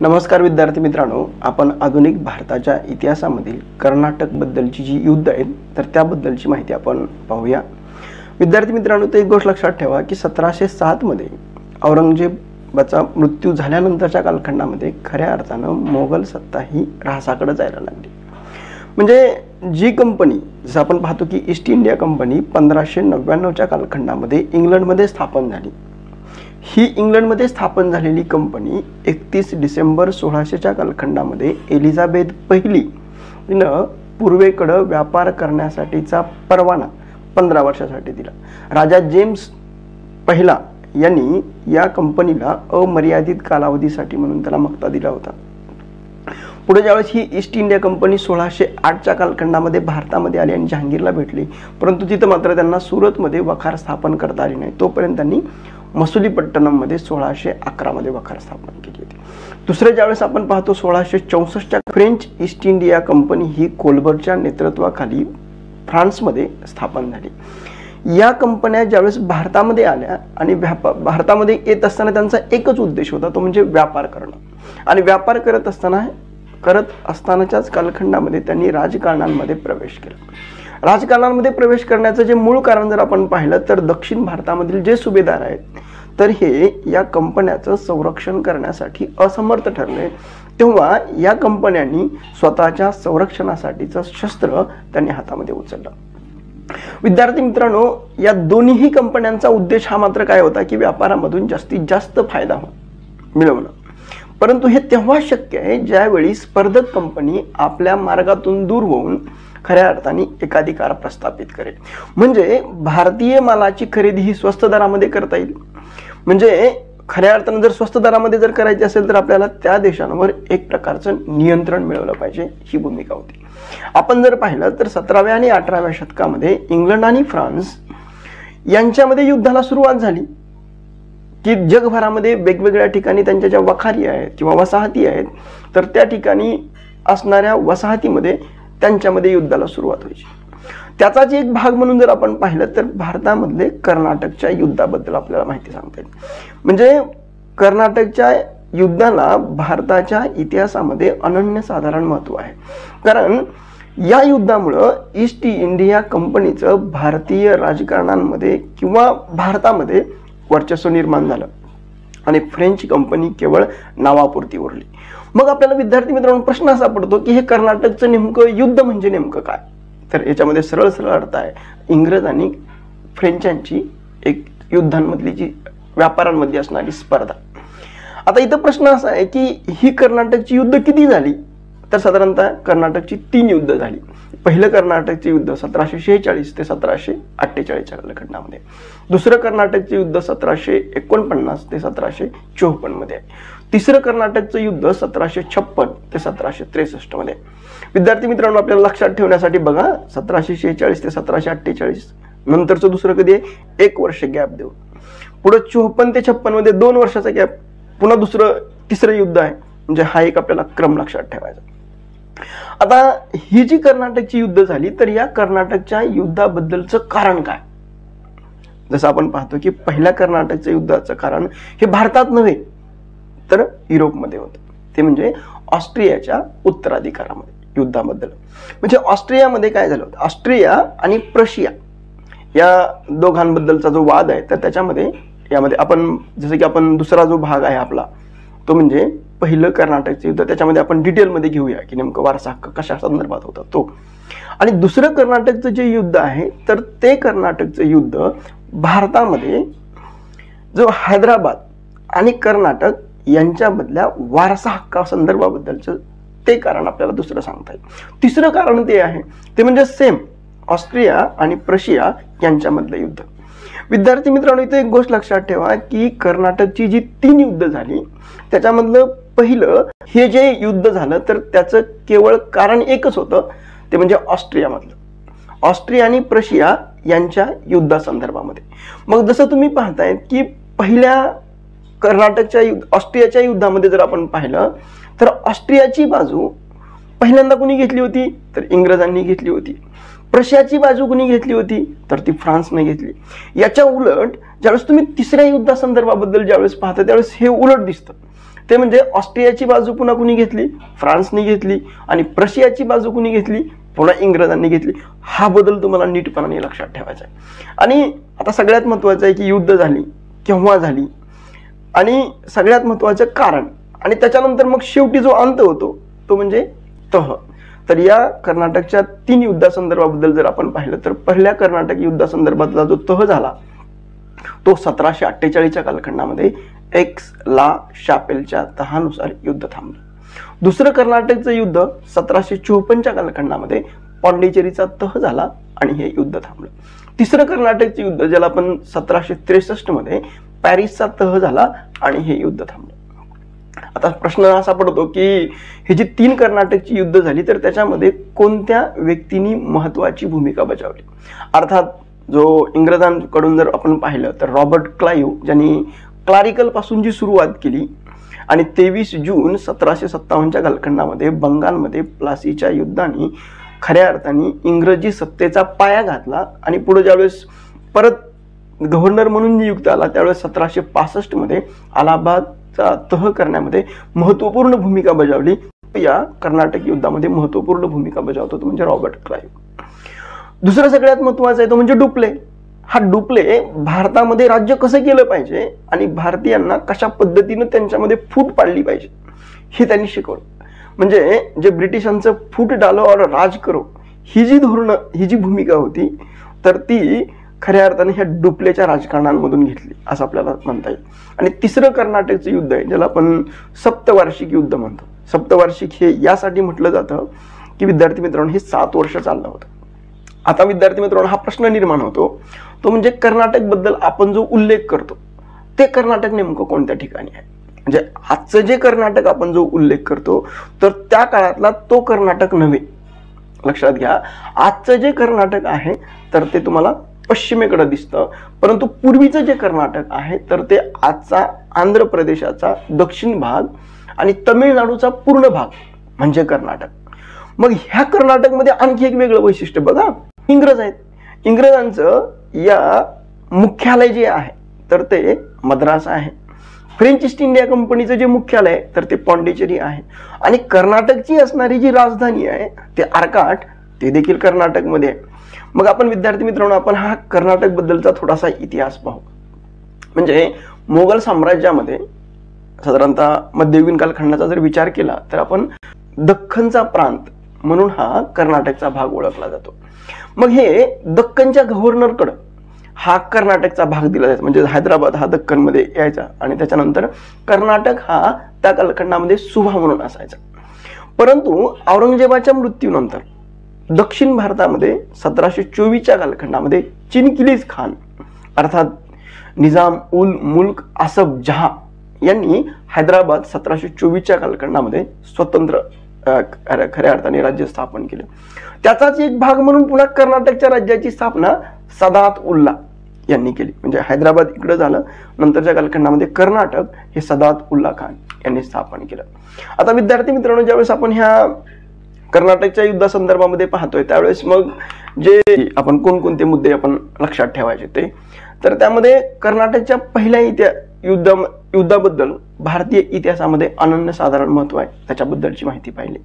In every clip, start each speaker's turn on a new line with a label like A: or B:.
A: नमस्कार विद्यार्थी मित्रांनो, आपण आधुनिक भारताच्या इतिहासामधील कर्नाटक बद्दलची जी युद्ध आहेत तर त्याबद्दलची माहिती आपण पाहूया। विद्यार्थी मित्रांनो, एक गोष्ट लक्षात ठेवा की 1707 मध्ये औरंगजेबाचा मृत्यू झाल्यानंतरच्या कालखंडामध्ये खऱ्या अर्थानं मोगल सत्ता ही ऱ्हासाकडे जायला लागली। म्हणजे जी कंपनी, जसं आपण पाहतो की ईस्ट इंडिया कंपनी 1599च्या कालखंडामध्ये इंग्लंडमध्ये स्थापन झाली। ही इंग्लंडमध्ये स्थापन झालेली कंपनी 31 डिसेंबर 1600च्या कालखंडामध्ये एलिझाबेथ पहिली हिनं पूर्वेकडे व्यापार करण्यासाठीचा परवाना 15 वर्षासाठी दिला। राजा जेम्स पहिला यांनी या कंपनीला अमर्यादित कालावधीसाठी म्हणून त्याला मक्ता दिला होता। पुढे ज्यावेळेस ही ईस्ट इंडिया कंपनी 1608च्या कालखंडामध्ये भारतामध्ये आली आणि जहांगीरला भेटली, परंतु तिथं मात्र त्यांना सुरतमध्ये वखार स्थापन करता आली नाही। तोपर्यंत त्यांनी मसुलीपट्टणम मध्ये 1611 मध्ये वखार स्थापन केली होती। दुसरे ज्यावेळेस आपण पाहतो 1664च्या फ्रेंच ईस्ट इंडिया कंपनी ही कोलबर्टच्या नेतृत्वाखाली फ्रान्समध्ये स्थापन झाली। या कंपन्या ज्यावेळेस भारतामध्ये आल्या आणि भारतामध्ये येत असताना त्यांचा एकच उद्देश होता, तो म्हणजे व्यापार करणं। आणि व्यापार करत असतानाच्याच कालखंडामध्ये त्यांनी राजकारणांमध्ये प्रवेश केला। राजकारणामध्ये प्रवेश करण्याचं जे मूळ कारण जर आपण पाहिलं तर दक्षिण भारतामधील जे सुभेदार आहेत तर हे या कंपन्याचं संरक्षण करण्यासाठी असमर्थ ठरले, तेव्हा या कंपन्यांनी स्वतःच्या संरक्षणासाठीचं शस्त्र त्यांनी हातामध्ये उचललं। विद्यार्थी मित्रांनो, या दोन्ही कंपन्यांचा उद्देश हा मात्र काय होता की व्यापारामधून जास्तीत जास्त फायदा मिळवणं। परंतु हे तेव्हा शक्य आहे ज्यावेळी स्पर्धक कंपनी आपल्या मार्गातून दूर होऊन खऱ्या अर्थाने एकाधिकार प्रस्थापित करेल। म्हणजे भारतीय मालाची खरेदी ही स्वस्त दरामध्ये करता येईल। म्हणजे खऱ्या अर्थाने जर स्वस्त दरामध्ये जर करायची असेल तर आपल्याला त्या देशांवर एक प्रकारचं नियंत्रण मिळवलं पाहिजे, ही भूमिका होती। आपण जर पाहिलं तर 17व्या आणि 18व्या शतकामध्ये इंग्लंड आणि फ्रान्स यांच्यामध्ये युद्धाला सुरुवात झाली की जगभरामध्ये वेगवेगळ्या ठिकाणी त्यांच्या ज्या वखारी आहेत किंवा वसाहती आहेत तर त्या ठिकाणी असणाऱ्या वसाहतीमध्ये त्यांच्यामध्ये युद्धाला सुरुवात व्हायची। त्याचाच एक भाग म्हणून जर आपण पाहिलं तर भारतामधले कर्नाटकच्या युद्धाबद्दल आपल्याला माहिती सांगता येईल। म्हणजे कर्नाटकच्या युद्धाला भारताच्या इतिहासामध्ये अनन्यसाधारण महत्त्व आहे, कारण या युद्धामुळं ईस्ट इंडिया कंपनीचं भारतीय राजकारणांमध्ये किंवा भारतामध्ये वर्चस्व निर्माण झालं आणि फ्रेंच कंपनी केवळ नावापुरती उरली। मग आपल्याला विद्यार्थी मित्रांनो प्रश्न असा पडतो की हे कर्नाटकचं नेमकं युद्ध म्हणजे नेमकं काय? तर याच्यामध्ये सरळ सरळ अर्थ आहे इंग्रज आणि फ्रेंचांची एक युद्धांमधली जी व्यापारांमध्ये असणारी स्पर्धा। आता इथं प्रश्न असा आहे की ही कर्नाटकची युद्ध किती झाली? तर साधारणतः कर्नाटकची 3 युद्ध झाली। पहिलं कर्नाटकचे युद्ध 1746 ते 1748च्या कालखंडामध्ये, दुसरं कर्नाटकचे युद्ध 1749 ते 1754 मध्ये, तिसरं कर्नाटकचं युद्ध 1756 ते 1763 मध्ये। विद्यार्थी मित्रांनो, आपल्याला लक्षात ठेवण्यासाठी बघा 1746 ते 1748 नंतरचं दुसरं कधी आहे? 1 वर्ष गॅप देऊ। पुढे 54 ते 56 मध्ये 2 वर्षाचा गॅप, पुन्हा तिसरं युद्ध आहे। म्हणजे हा एक आपल्याला क्रम लक्षात ठेवायचा। आता ही जी कर्नाटकची युद्ध झाली तर या कर्नाटकच्या युद्धाबद्दलचं कारण काय? जसं आपण पाहतो की पहिल्या कर्नाटकच्या युद्धाचं कारण हे भारतात नव्हे तर युरोपमध्ये होतं, ते म्हणजे ऑस्ट्रियाच्या उत्तराधिकारामध्ये युद्धाबद्दल। म्हणजे ऑस्ट्रियामध्ये काय झालं होतं, ऑस्ट्रिया आणि प्रशिया या दोघांबद्दलचा जो वाद आहे तर यामध्ये आपण जसं की आपण दुसरा जो भाग आहे आपला तो म्हणजे पहिलं कर्नाटकचं युद्ध, त्याच्यामध्ये आपण डिटेलमध्ये घेऊया की नेमकं वारसा हक्क कशा संदर्भात होता तो। आणि दुसरं कर्नाटकचं जे युद्ध आहे तर ते कर्नाटकचं युद्ध भारतामध्ये जो हैदराबाद आणि कर्नाटक यांच्यामधल्या वारसा हक्का संदर्भाबद्दलचं ते कारण आपल्याला दुसरं सांगता येईल। तिसरं कारण ते आहे ते म्हणजे सेम ऑस्ट्रिया आणि प्रशिया यांच्यामधलं युद्ध। विद्यार्थी मित्रांनो, इथे एक गोष्ट लक्षात ठेवा की कर्नाटकची जी 3 युद्ध झाली त्याच्यामधलं पहिलं हे जे युद्ध झालं तर त्याचं केवळ कारण एकच होतं, ते म्हणजे ऑस्ट्रिया आणि प्रशिया यांच्या युद्धासंदर्भामध्ये। मग जसं तुम्ही पाहताय की पहिल्या ऑस्ट्रियाच्या युद्धामध्ये जर आपण पाहिलं तर ऑस्ट्रियाची बाजू पहिल्यांदा कोणी घेतली होती तर इंग्रजांनी घेतली होती। प्रशियाची बाजू कोणी घेतली होती तर ती फ्रान्सने घेतली। याच्या उलट ज्यावेळेस तुम्ही तिसऱ्या युद्धासंदर्भाबद्दल ज्यावेळेस पाहता त्यावेळेस हे उलट दिसतं। ते म्हणजे ऑस्ट्रियाची बाजू पुन्हा कुणी घेतली, फ्रान्सने घेतली, आणि प्रशियाची बाजू कुणी घेतली, पुन्हा इंग्रजांनी घेतली. हा बदल तुम्हाला नीटपणाने लक्षात ठेवायचा आहे. आणि आता सगळ्यात महत्वाचं आहे की युद्ध झाली, केव्हा झाली, आणि सगळ्यात महत्वाचं कारण, आणि त्याच्यानंतर मग शेवटी जो अंत होतो तो म्हणजे तह. तर या कर्नाटकच्या 3 युद्धासंदर्भाबद्दल जर आपण पाहिलं तर पहिल्या कर्नाटक युद्धासंदर्भातला जो तह झाला तो 1748च्या कालखंडामध्ये एक्स ला शापेलच्या तहानुसार युद्ध थांबलं. दुसरं कर्नाटकचं युद्ध 1754च्या कालखंडामध्ये पॉंडिचेरीचा तह झाला आणि हे युद्ध थांबलं. तिसरं कर्नाटकचं युद्ध ज्याला आपण 1763 मध्ये पॅरिसचा तह झाला आणि हे युद्ध थांबलं. आता प्रश्न असा पडतो की ही जी 3 कर्नाटकची युद्ध झाली तर त्याच्यामध्ये कोणत्या व्यक्तींनी महत्वाची भूमिका बजावली. अर्थात जो इंग्रजांकडून जर आपण पाहिलं तर रॉबर्ट क्लाइव्ह ज्यांनी क्लारिकल पासून जी सुरुवात केली आणि 23 जून 1757च्या कालखंडामध्ये बंगालमध्ये प्लासीच्या युद्धाने खऱ्या अर्थाने इंग्रजी सत्तेचा पाया घातला आणि पुढे ज्यावेळेस परत गव्हर्नर म्हणून नियुक्त आला त्यावेळेस 1765 मध्ये अलाहाबादचा तह करण्यामध्ये महत्वपूर्ण भूमिका बजावली. या कर्नाटक युद्धामध्ये महत्वपूर्ण भूमिका बजावतो तो म्हणजे रॉबर्ट क्लाइव्ह. दुसरं सगळ्यात महत्वाचं आहे तो म्हणजे डुप्ले. हा डुप्ले भारतामध्ये राज्य कसं केलं पाहिजे आणि भारतीयांना कशा पद्धतीने त्यांच्यामध्ये फूट पाडली पाहिजे हे त्यांनी शिकवलं. म्हणजे जे ब्रिटिशांचं फूट डालो और राज करो ही जी धोरणं, ही जी भूमिका होती तर ती खऱ्या अर्थाने ह्या डुप्लेच्या राजकारणांमधून घेतली असं आपल्याला म्हणता येईल. आणि तिसरं कर्नाटकचं युद्ध आहे ज्याला आपण सप्तवार्षिक युद्ध म्हणतो. सप्तवार्षिक हे यासाठी म्हटलं जातं की विद्यार्थी मित्रांनो हे 7 वर्ष चाललं होतं. आता विद्यार्थी मित्रांनो हा प्रश्न निर्माण होतो तो म्हणजे कर्नाटक बद्दल आपण जो उल्लेख करतो ते कर्नाटक नेमकं कोणत्या ठिकाणी आहे. म्हणजे आजचं जे कर्नाटक आपण जो उल्लेख करतो तर त्या काळातला तो कर्नाटक नव्हे. लक्षात घ्या, आजचं जे कर्नाटक आहे तर ते तुम्हाला पश्चिमेकडे दिसतं, परंतु पूर्वीचं जे कर्नाटक आहे तर ते आजचा आंध्र प्रदेशाचा दक्षिण भाग आणि तमिळनाडूचा पूर्ण भाग म्हणजे कर्नाटक. मग ह्या कर्नाटकमध्ये आणखी एक वेगळं वैशिष्ट्य बघा, इंग्रज आहेत. इंग्रजांचं या मुख्यालय जे आहे तर ते मद्रास आहे. फ्रेंच ईस्ट इंडिया कंपनीचं जे मुख्यालय आहे तर ते पॉंडिचेरी आहे. आणि कर्नाटकची असणारी जी राजधानी आहे ते आर्काट ते देखील कर्नाटकमध्ये आहे. मग आपण विद्यार्थी मित्रांनो आपण हा कर्नाटक बद्दलचा थोडासा इतिहास पाहू. म्हणजे मोगल साम्राज्यामध्ये साधारणतः मध्ययुगीन कालखंडाचा जर विचार केला तर आपण दख्खनचा प्रांत म्हणून हा कर्नाटकचा भाग ओळखला जातो. मग हे दख्खनच्या गव्हर्नरकडे हा कर्नाटकचा भाग दिला जायचा. म्हणजे हैदराबाद हा दख्खनमध्ये यायचा आणि त्याच्यानंतर कर्नाटक हा त्या कालखंडामध्ये सुभा म्हणून असायचा. परंतु औरंगजेबाच्या मृत्यूनंतर दक्षिण भारतामध्ये 1724च्या कालखंडामध्ये चिनकिलीज खान अर्थात निजाम उल मुल्क आसफ जहा यांनी हैदराबाद 1724च्या कालखंडामध्ये स्वतंत्र खऱ्या अर्थाने राज्य स्थापन केलं. त्याचाच एक भाग म्हणून पुन्हा कर्नाटकच्या राज्याची स्थापना सदात उल्ला यांनी केली. म्हणजे हैदराबाद इकडे झालं, नंतरच्या कालखंडामध्ये कर्नाटक हे सदात उल्ला खान यांनी स्थापन केलं. आता विद्यार्थी मित्रांनो ज्यावेळेस आपण ह्या कर्नाटकच्या युद्धासंदर्भामध्ये पाहतोय त्यावेळेस मग जे आपण कोणकोणते मुद्दे आपण लक्षात ठेवायचे ते तर त्यामध्ये कर्नाटकच्या पहिल्या युद्धाबद्दल भारतीय इतिहासामध्ये अनन्यसाधारण महत्व आहे त्याच्याबद्दलची माहिती पाहिली.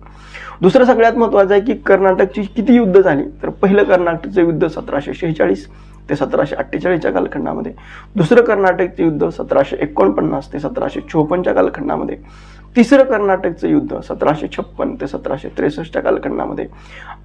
A: दुसरं सगळ्यात महत्वाचं आहे की कर्नाटकची किती युद्ध झाली तर पहिलं कर्नाटकचं युद्ध 1746 ते 1748च्या कालखंडामध्ये, दुसरं कर्नाटकचं युद्ध 1749 ते 1754च्या कालखंडामध्ये, तिसरं कर्नाटकचं युद्ध 1756 ते 1763च्या कालखंडामध्ये.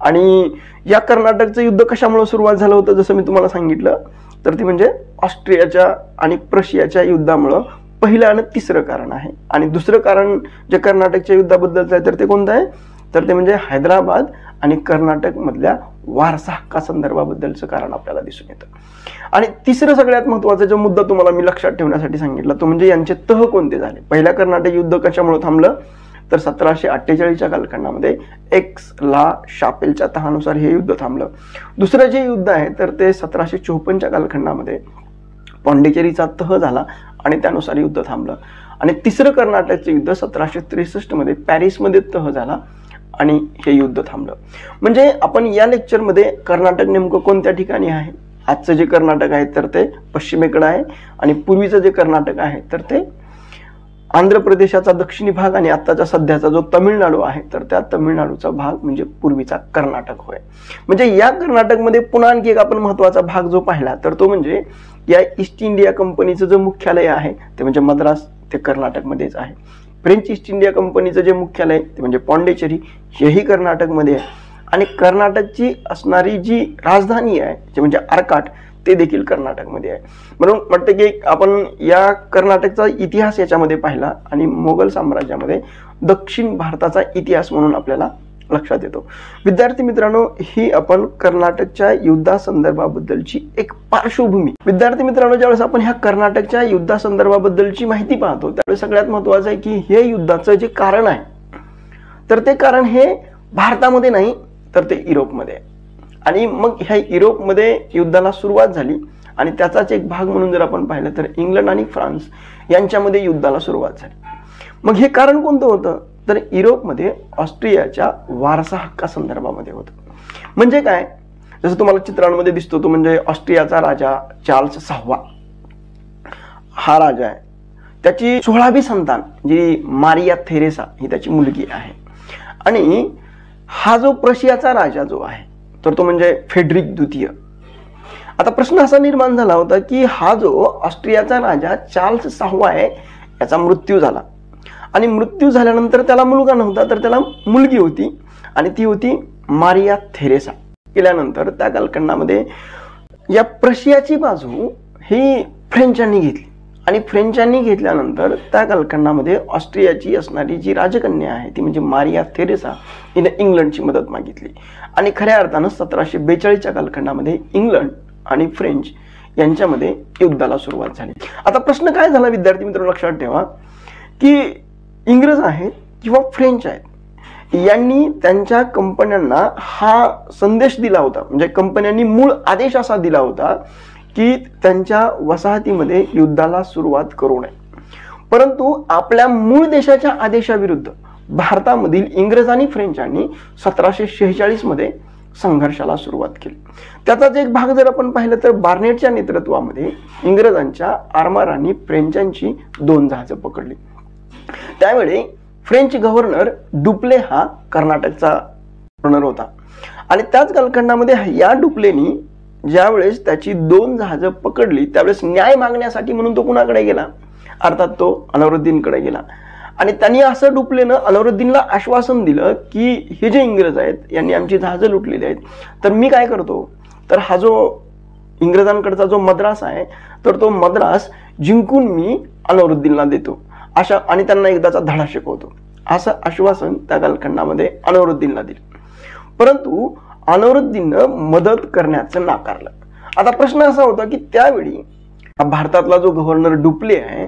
A: आणि या कर्नाटकचं युद्ध कशामुळे सुरुवात झालं होतं जसं मी तुम्हाला सांगितलं तर ते म्हणजे ऑस्ट्रियाच्या आणि प्रशियाच्या युद्धामुळं पहिलं आणि तिसरं कारण आहे. आणि दुसरं कारण जे कर्नाटकच्या युद्धाबद्दलचं आहे तर ते कोणतं आहे तर ते म्हणजे हैदराबाद आणि कर्नाटक मधल्या वारसा हक्का संदर्भाबद्दलचं कारण आपल्याला दिसून येतं. आणि तिसरं सगळ्यात महत्वाचा जो मुद्दा तुम्हाला मी लक्षात ठेवण्यासाठी सांगितला तो म्हणजे यांचे तह कोणते झाले. पहिल्या कर्नाटक युद्ध कशामुळे थांबलं तर 1748च्या कालखंडामध्ये एक्स ला शापेलच्या तहानुसार हे युद्ध थांबलं. दुसरं जे युद्ध आहे तर ते 1754च्या कालखंडामध्ये पॉंडिचेरीचा तह झाला आणि त्यानुसार युद्ध थांबलं. आणि तिसरं कर्नाटकचं युद्ध 1763 मध्ये पॅरिसमध्ये तह झाला आणि हे युद्ध थांबलं. म्हणजे आपण या लेक्चरमध्ये कर्नाटक नेमकं कोणत्या ठिकाणी आहे, आजचं जे कर्नाटक आहे तर ते पश्चिमेकडे आहे आणि पूर्वीचं जे कर्नाटक आहे तर ते आंध्र प्रदेशाचा दक्षिणी भाग आणि आत्ताचा सध्याचा जो तमिळनाडू आहे तर त्या तमिळनाडूचा भाग म्हणजे पूर्वीचा कर्नाटक होय. म्हणजे या कर्नाटकमध्ये पुन्हा आणखी एक आपण महत्वाचा भाग जो पाहिला तर तो म्हणजे या ईस्ट इंडिया कंपनीचं जे मुख्यालय आहे ते म्हणजे मद्रास, ते कर्नाटकमध्येच आहे. फ्रेंच ईस्ट इंडिया कंपनीचं जे मुख्यालय ते म्हणजे पॉंडिचेरी, हेही कर्नाटकमध्ये आहे. आणि कर्नाटकची असणारी जी राजधानी आहे ते म्हणजे आर्काट, ते देखील कर्नाटकमध्ये आहे. म्हणून वाटतं की आपण या कर्नाटकचा इतिहास याच्यामध्ये पाहिला आणि मोगल साम्राज्यामध्ये दक्षिण भारताचा इतिहास म्हणून आपल्याला लक्षात येतो. विद्यार्थी मित्रांनो, ही आपण कर्नाटकच्या युद्धासंदर्भाबद्दलची एक पार्श्वभूमी. विद्यार्थी मित्रांनो, ज्यावेळेस आपण ह्या कर्नाटकच्या युद्धासंदर्भाबद्दलची माहिती पाहतो त्यावेळेस सगळ्यात महत्वाचं आहे की हे युद्धाचं जे कारण आहे तर ते कारण हे भारतामध्ये नाही तर ते युरोपमध्ये आहे. आणि मग ह्या युरोपमध्ये युद्धाला सुरुवात झाली आणि त्याचाच एक भाग म्हणून जर आपण पाहिलं तर इंग्लंड आणि फ्रान्स यांच्यामध्ये युद्धाला सुरुवात झाली. मग हे कारण कोणतं होतं तर युरोपमध्ये ऑस्ट्रियाच्या वारसा हक्कासंदर्भामध्ये होतं. म्हणजे काय, जसं तुम्हाला चित्रांमध्ये दिसतो तो म्हणजे ऑस्ट्रियाचा राजा चार्ल्स 6 हा राजा आहे. त्याची 16वी संतान जी मारिया थेरेसा ही त्याची मुलगी आहे. आणि हा जो प्रशियाचा राजा जो आहे तर तो म्हणजे फेडरिक द्वितीय. आता प्रश्न असा निर्माण झाला होता की हा जो ऑस्ट्रियाचा राजा चार्ल्स 6 आहे याचा मृत्यू झाला आणि मृत्यू झाल्यानंतर त्याला मुलगा नव्हता तर त्याला मुलगी होती आणि ती होती मारिया थेरेसा. केल्यानंतर त्या कालखंडामध्ये या प्रशियाची बाजू ही फ्रेंचांनी घेतली आणि फ्रेंचांनी घेतल्यानंतर त्या कालखंडामध्ये ऑस्ट्रियाची असणारी जी राजकन्या आहे ती म्हणजे मारिया थेरेसा हिने इंग्लंडची मदत मागितली आणि खऱ्या अर्थानं 1742च्या कालखंडामध्ये इंग्लंड आणि फ्रेंच यांच्यामध्ये युद्धाला सुरुवात झाली. आता प्रश्न काय झाला विद्यार्थी मित्रांनो, लक्षात ठेवा की इंग्रज आहेत किंवा फ्रेंच आहेत यांनी त्यांच्या कंपन्यांना हा संदेश दिला होता, म्हणजे कंपन्यांनी मूळ आदेश असा दिला होता की त्यांच्या वसाहतीमध्ये युद्धाला सुरुवात करू नये. परंतु आपल्या मूळ देशाच्या आदेशाविरुद्ध भारतामधील इंग्रज आणि फ्रेंचांनी 1746 मध्ये संघर्षाला सुरुवात केली. त्याचाच एक भाग जर आपण पाहिलं तर बार्नेटच्या नेतृत्वामध्ये इंग्रजांच्या आर्मरांनी फ्रेंचांची 2 जहाजं पकडली. त्यावेळी फ्रेंच गव्हर्नर डुप्ले हा कर्नाटकचा गव्हर्नर होता आणि त्याच कालखंडामध्ये या डुप्लेनी ज्यावेळेस त्याची 2 जहाजं पकडली त्यावेळेस न्याय मागण्यासाठी म्हणून तो कुणाकडे गेला, अर्थात तो अनवरुद्दीनकडे गेला. आणि त्यांनी असं डुप्लेनं अनवरुद्दीनला आश्वासन दिलं की हे जे इंग्रज आहेत यांनी आमची जहाजं लुटलेली आहेत तर मी काय करतो तर हा जो इंग्रजांकडचा जो मद्रास आहे तर तो मद्रास जिंकून मी अनवरुद्दीनला देतो अशा आणि त्यांना एकदाचा धडा शिकवतो असं आश्वासन त्या कालखंडामध्ये अनवरुद्दीनला दिलं. परंतु अनवरुद्दीननं मदत करण्याचं नाकारलं. आता प्रश्न असा होता की त्यावेळी भारतातला जो गव्हर्नर डुप्ले आहे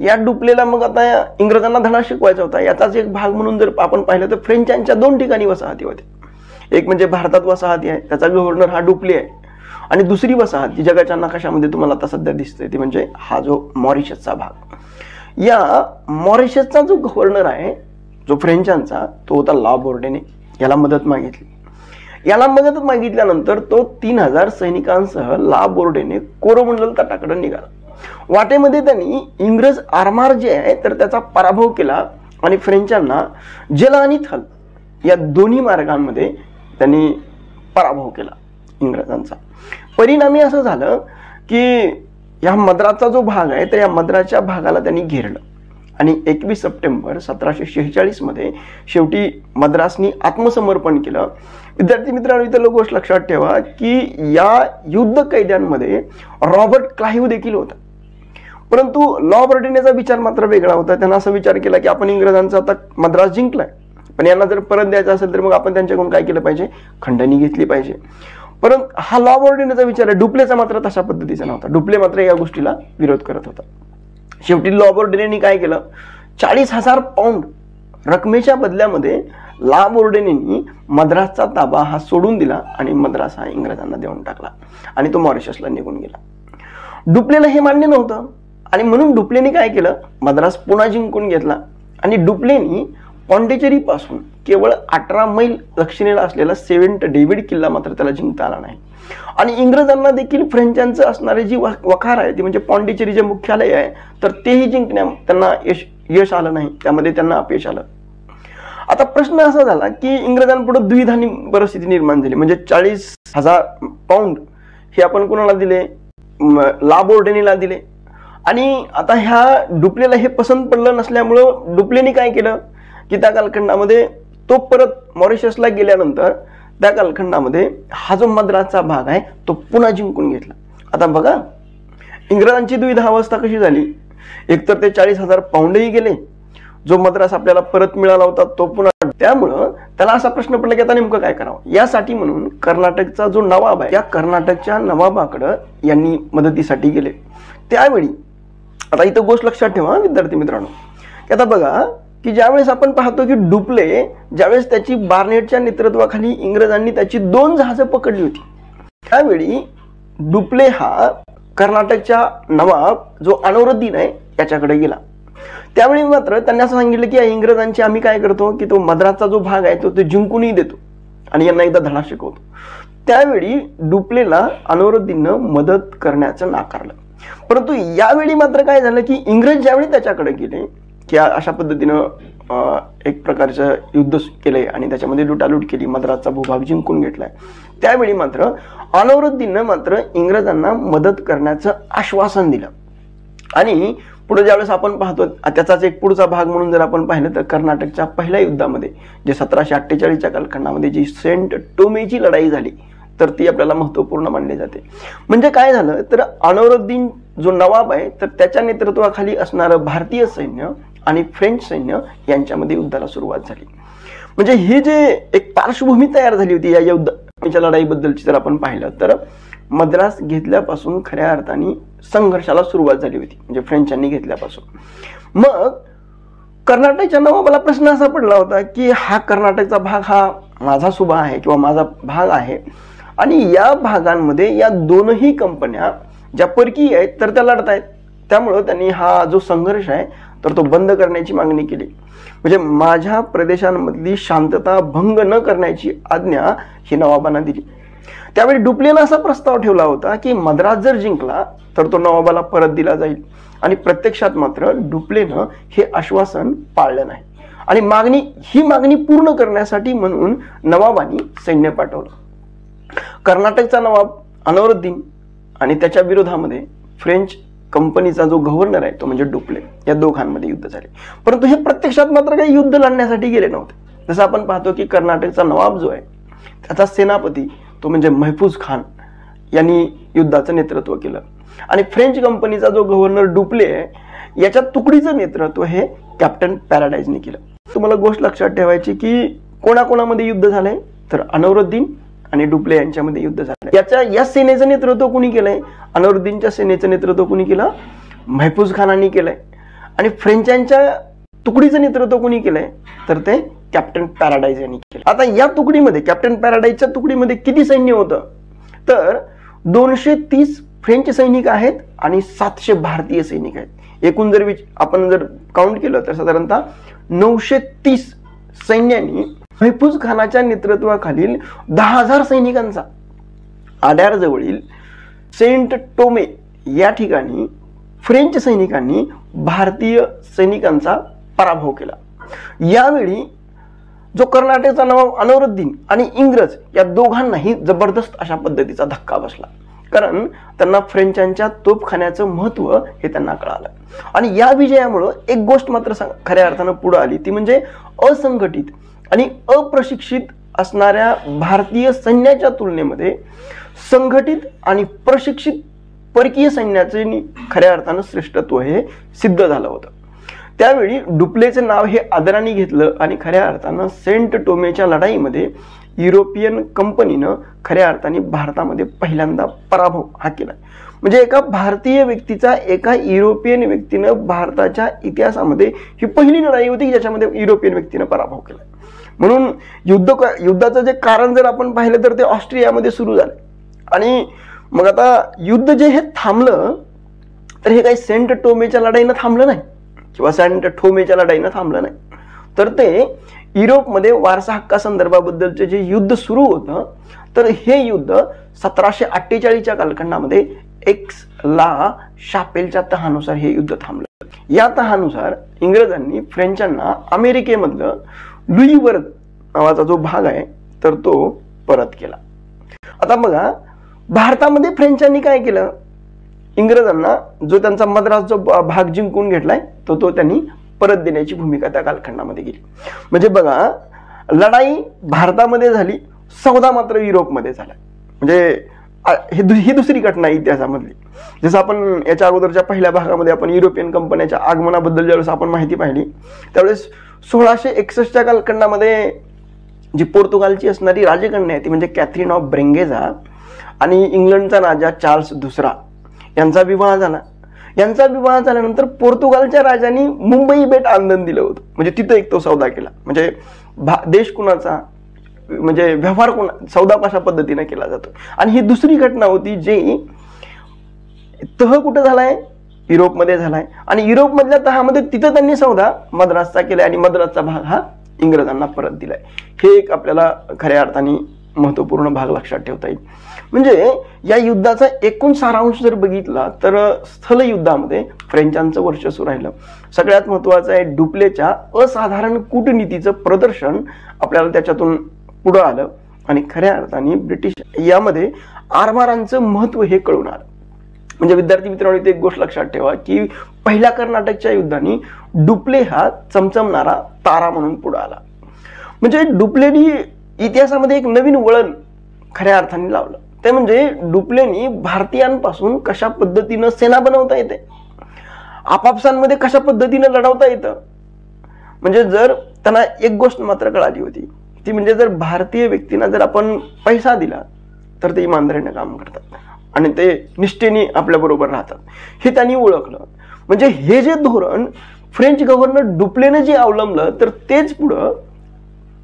A: या डुप्लेला मग आता इंग्रजांना धडा शिकवायचा होता. याचाच एक भाग म्हणून जर आपण पाहिलं तर फ्रेंचांच्या 2 ठिकाणी वसाहती होत्या. एक म्हणजे भारतात वसाहती आहे त्याचा गव्हर्नर हा डुप्ले आहे आणि दुसरी वसाहत जी जगाच्या नकाशामध्ये तुम्हाला आता सध्या दिसते ती म्हणजे हा जो मॉरिशसचा भाग. या मॉरिशसचा जो गव्हर्नर आहे जो फ्रेंचांचा तो होता ला बोर्डेने. याला मदत मागितली. याला मदत मागितल्यानंतर तो 3000 सैनिकांसह ला बोर्डेने कोरोमंडल तटाकडे निघाला. वाटेमध्ये त्यांनी इंग्रज आरमार जे आहे तर त्याचा पराभव केला आणि फ्रेंचांना जल आणि थल या दोन्ही मार्गांमध्ये त्यांनी पराभव केला इंग्रजांचा. परिणामी असं झालं की या मद्रासचा जो भाग आहे तर या मद्रासच्या भागाला त्यांनी घेरलं आणि 21 सप्टेंबर 1746 मध्ये शेवटी मद्रासनी आत्मसमर्पण केलं. विद्यार्थी मित्रांनो, इथं गोष्ट लक्षात ठेवा की या युद्ध कैद्यांमध्ये रॉबर्ट क्लाइव्ह देखील होता. परंतु लॉ बोर्डेनेचा विचार मात्र वेगळा होता. त्यांना असा विचार केला की आपण इंग्रजांचा आता मद्रास जिंकलाय पण यांना जर परत द्यायचं असेल तर मग आपण त्यांच्याकडून काय केलं पाहिजे, खंडणी घेतली पाहिजे. परंतु हा लॉ बोर्डेनेचा विचार आहे. डुप्लेचा मात्र तशा पद्धतीचा नव्हता. डुप्ले मात्र या गोष्टीला विरोध करत होता. शेवटी लॉ बोर्डेने काय केलं, 40,000 पाऊंड रकमेच्या बदल्यामध्ये ला बोर्डेने मद्रासचा ताबा हा सोडून दिला आणि मद्रास हा इंग्रजांना देऊन टाकला आणि तो मॉरिशसला निघून गेला. डुप्लेला हे मान्य नव्हतं आणि म्हणून डुप्लेने काय केलं, मद्रास पुन्हा जिंकून घेतला आणि डुप्लेनी पॉंडिचेरी पासून केवळ 18 मैल दक्षिणेला असलेला सेंट डेव्हिड किल्ला मात्र त्याला जिंकता आला नाही. आणि इंग्रजांना देखील फ्रेंचांचं असणारे जी वखार आहे ती म्हणजे पॉंडिचेरी जे मुख्यालय आहे तर तेही जिंकण्यात त्यांना यश आलं नाही, त्यामध्ये त्यांना अपयश आलं. आता प्रश्न असा झाला की इंग्रजांपुढे द्विधानी परिस्थिती निर्माण झाली. म्हणजे 40,000 पाऊंड हे आपण कोणाला दिले, ला बोर्डेनीला दिले. आणि आता ह्या डुप्लेला हे पसंत पडलं नसल्यामुळं डुप्लेने काय केलं की त्या कालखंडामध्ये तो परत मॉरिशसला गेल्यानंतर त्या कालखंडामध्ये हा जो मद्रासचा भाग आहे तो पुन्हा जिंकून घेतला. आता बघा इंग्रजांची द्विधा अवस्था कशी झाली. एकतर ते 40,000 पाऊंडही गेले, जो मद्रास आपल्याला परत मिळाला होता तो पुन्हा. त्यामुळं त्याला असा प्रश्न पडला की आता नेमकं काय करावं. यासाठी म्हणून कर्नाटकचा जो नवाब आहे त्या कर्नाटकच्या नवाबाकडं यांनी मदतीसाठी गेले. त्यावेळी आता इथं गोष्ट लक्षात ठेवा विद्यार्थी मित्रांनो की आता बघा की ज्यावेळेस आपण पाहतो की डुप्ले ज्यावेळेस त्याची बार्नेटच्या नेतृत्वाखाली इंग्रजांनी त्याची 2 जहाजं पकडली होती, त्यावेळी डुप्ले हा कर्नाटकच्या नवाब जो अनवरुद्दीन आहे याच्याकडे गेला. त्यावेळी मात्र त्यांनी असं सांगितलं की या इंग्रजांची आम्ही काय करतो की तो मद्रासचा जो भाग आहे तो जिंकूनही देतो आणि यांना एकदा धडा शिकवतो. त्यावेळी डुप्लेला अनवरुद्दीननं मदत करण्याचं नाकारलं. परंतु यावेळी मात्र काय झालं की इंग्रज ज्यावेळी त्याच्याकडे गेले की अशा पद्धतीनं एक प्रकारचं युद्ध केलंय आणि त्याच्यामध्ये लुटालूट केली, मद्रासचा भूभाग जिंकून घेतलाय, त्यावेळी मात्र अनवरुद्दीननं मात्र इंग्रजांना मदत करण्याचं आश्वासन दिलं. आणि पुढे ज्यावेळेस आपण पाहतो त्याचाच एक पुढचा भाग म्हणून जर आपण पाहिलं तर कर्नाटकच्या पहिल्या युद्धामध्ये जे 1748च्या कालखंडामध्ये जी सेंट टोमेची लढाई झाली तर ती आपल्याला महत्वपूर्ण मानली जाते. म्हणजे काय झालं तर अनवरुद्दीन जो नवाब आहे तर त्याच्या नेतृत्वाखाली असणारं भारतीय सैन्य आणि फ्रेंच सैन्य यांच्यामध्ये युद्धाला सुरुवात झाली. म्हणजे ही जे एक पार्श्वभूमी तयार झाली होती या युद्धाच्या लढाईबद्दलची जर आपण पाहिलं तर मद्रास घेतल्यापासून खऱ्या अर्थाने संघर्षाला सुरुवात झाली होती, म्हणजे फ्रेंचांनी घेतल्यापासून. मग कर्नाटकच्या नवाबाला प्रश्न असा पडला होता की हा कर्नाटकचा भाग हा माझा सुभा आहे किंवा माझा भाग आहे आणि या भागांमध्ये या दोनही कंपन्या ज्या परकीय आहेत तर त्या लढतायत, त्यामुळं त्यांनी हा जो संघर्ष आहे तर तो बंद करण्याची मागणी केली. म्हणजे माझ्या प्रदेशांमधली शांतता भंग न करण्याची आज्ञा ही नवाबांना दिली. त्यावेळी डुप्लेनं असा प्रस्ताव ठेवला होता की मद्रास जर जिंकला तर तो नवाबाला परत दिला जाईल. आणि प्रत्यक्षात मात्र डुप्लेनं हे आश्वासन पाळलं नाही आणि ही मागणी पूर्ण करण्यासाठी म्हणून नवाबांनी सैन्य पाठवलं. कर्नाटकचा नवाब अनवरुद्दीन आणि त्याच्या विरोधामध्ये फ्रेंच कंपनीचा जो गव्हर्नर आहे तो म्हणजे डुप्ले, या दोघांमध्ये युद्ध झाले. परंतु हे प्रत्यक्षात मात्र काही युद्ध लढण्यासाठी गेले नव्हते. जसं आपण पाहतो की कर्नाटकचा नवाब जो आहे त्याचा सेनापती तो म्हणजे महफूज खान यांनी युद्धाचं नेतृत्व केलं आणि फ्रेंच कंपनीचा जो गव्हर्नर डुप्ले आहे याच्या तुकडीचं नेतृत्व हे कॅप्टन पॅराडाईजने केलं. तुम्हाला गोष्ट लक्षात ठेवायची की कोणाकोणामध्ये युद्ध झालंय तर अनवरुद्दीन आणि डुप्ले यांच्यामध्ये युद्ध झालं. या सेनेचं नेतृत्व कोणी केलंय, अनवरुद्दीनच्या सेनेचं नेतृत्व कोणी केलं, महफूज खानांनी केलंय. आणि फ्रेंचांच्या तुकडीचं नेतृत्व कोणी केलंय तर ते कॅप्टन पॅराडाईज यांनी केलं. आता या तुकडीमध्ये कॅप्टन पॅराडाईजच्या तुकडीमध्ये किती सैन्य होतं तर 230 फ्रेंच सैनिक आहेत आणि 700 भारतीय सैनिक आहेत. एकूण जर आपण जर काउंट केलं तर साधारणतः 930 सैन्यांनी महफूज खानाच्या नेतृत्वाखालील 10,000 सैनिकांचा आड्यार जवळील सेंट टोमे या ठिकाणी फ्रेंच सैनिकांनी भारतीय सैनिकांचा पराभव केला. यावेळी जो कर्नाटकचा नवाब अनवरुद्दीन आणि इंग्रज या दोघांनाही जबरदस्त अशा पद्धतीचा धक्का बसला, कारण त्यांना फ्रेंचांच्या तोफखान्याचं महत्व हे त्यांना कळालं. आणि या विजयामुळं एक गोष्ट मात्र खऱ्या अर्थानं पुढे आली, ती म्हणजे असंघटित आणि अप्रशिक्षित असणाऱ्या भारतीय सैन्याच्या तुलनेमध्ये संघटित आणि प्रशिक्षित परकीय सैन्याचे खऱ्या अर्थानं श्रेष्ठत्व हे सिद्ध झालं होतं. त्यावेळी डुप्लेचे नाव हे आदराने घेतलं आणि खऱ्या अर्थानं सेंट टोमेच्या लढाईमध्ये युरोपियन कंपनीनं खऱ्या अर्थाने भारतामध्ये पहिल्यांदा पराभव हा केला. म्हणजे एका भारतीय व्यक्तीचा एका युरोपियन व्यक्तीनं भारताच्या इतिहासामध्ये ही पहिली लढाई होती की ज्याच्यामध्ये युरोपियन व्यक्तीनं पराभव केला. म्हणून युद्धाचं जे कारण जर आपण पाहिलं तर ते ऑस्ट्रियामध्ये सुरू झालं. आणि मग आता युद्ध जे हे थांबलं तर हे काही सेंट टोमेच्या लढाईनं थांबलं नाही किंवा सेंट ठोमेच्या लढाईनं थांबलं नाही, तर ते युरोपमध्ये वारसा हक्का संदर्भाबद्दलचे जे युद्ध सुरू होतं, तर हे युद्ध 1748च्या कालखंडामध्ये एक्स ला शापेलच्या तहानुसार हे युद्ध थांबलं. या तहानुसार इंग्रजांनी फ्रेंचांना अमेरिकेमधलं लुईबर्ग नावाचा जो भाग आहे तर तो परत केला. आता बघा, भारतामध्ये फ्रेंचांनी काय केलं, इंग्रजांना जो त्यांचा मद्रास जो भाग जिंकून घेतलाय तो त्यांनी परत देण्याची भूमिका त्या कालखंडामध्ये गेली. म्हणजे बघा, लढाई भारतामध्ये झाली, सौदा मात्र युरोपमध्ये झाला. म्हणजे ही दुसरी घटना आहे इतिहासामधली. जसं आपण याच्या अगोदरच्या पहिल्या भागामध्ये आपण युरोपियन कंपन्यांच्या आगमनाबद्दल ज्यावेळेस आपण माहिती पाहिली, त्यावेळेस 1661च्या कालखंडामध्ये जी पोर्तुगालची असणारी राजकन्या आहे ती म्हणजे कॅथरीन ऑफ ब्रेंगेझा आणि इंग्लंडचा राजा चार्ल्स दुसरा यांचा विवाह झाला. यांचा विवाह झाल्यानंतर पोर्तुगालच्या राजांनी मुंबई बेट आंदोलन दिलं होतं. म्हणजे तिथं एक तो सौदा केला. म्हणजे देश कुणाचा, म्हणजे व्यवहार सौदा कशा पद्धतीने केला जातो. आणि ही दुसरी घटना होती जी तह कुठं झालाय, युरोपमध्ये झालाय. आणि युरोपमधल्या तहामध्ये तिथं त्यांनी सौदा मद्रासचा केलाय आणि मद्रासचा भाग हा इंग्रजांना परत दिलाय. हे एक आपल्याला खऱ्या अर्थाने महत्वपूर्ण भाग लक्षात ठेवता येईल. म्हणजे या युद्धाचा एकूण सारांश जर बघितला तर स्थल युद्धामध्ये फ्रेंचांचं वर्चस्व राहिलं. सगळ्यात महत्वाचं आहे डुप्लेच्या असाधारण कूटनीतीचं प्रदर्शन आपल्याला त्याच्यातून पुढं आलं आणि खऱ्या अर्थाने ब्रिटिश यामध्ये आरमारांचं महत्व हे कळून आलं. म्हणजे विद्यार्थी मित्रांनो, इथे एक गोष्ट लक्षात ठेवा की पहिल्या कर्नाटकच्या युद्धाने डुप्ले हा चमचमणारा तारा म्हणून पुढे आला. म्हणजे डुप्लेनी इतिहासामध्ये एक नवीन वळण खऱ्या अर्थाने लावलं. ते म्हणजे डुप्लेनी भारतीयांपासून कशा पद्धतीनं सेना बनवता येते, आपापसांमध्ये कशा पद्धतीनं लढवता येतं. म्हणजे जर त्यांना एक गोष्ट मात्र कळाली होती, ती म्हणजे जर भारतीय व्यक्तींना जर आपण पैसा दिला तर ते इमानदारीने काम करतात आणि ते निष्ठेने आपल्या बरोबर राहतात, हे त्यांनी ओळखलं. म्हणजे हे जे धोरण फ्रेंच गव्हर्नर डुप्लेने जे अवलंबलं तर तेच पुढं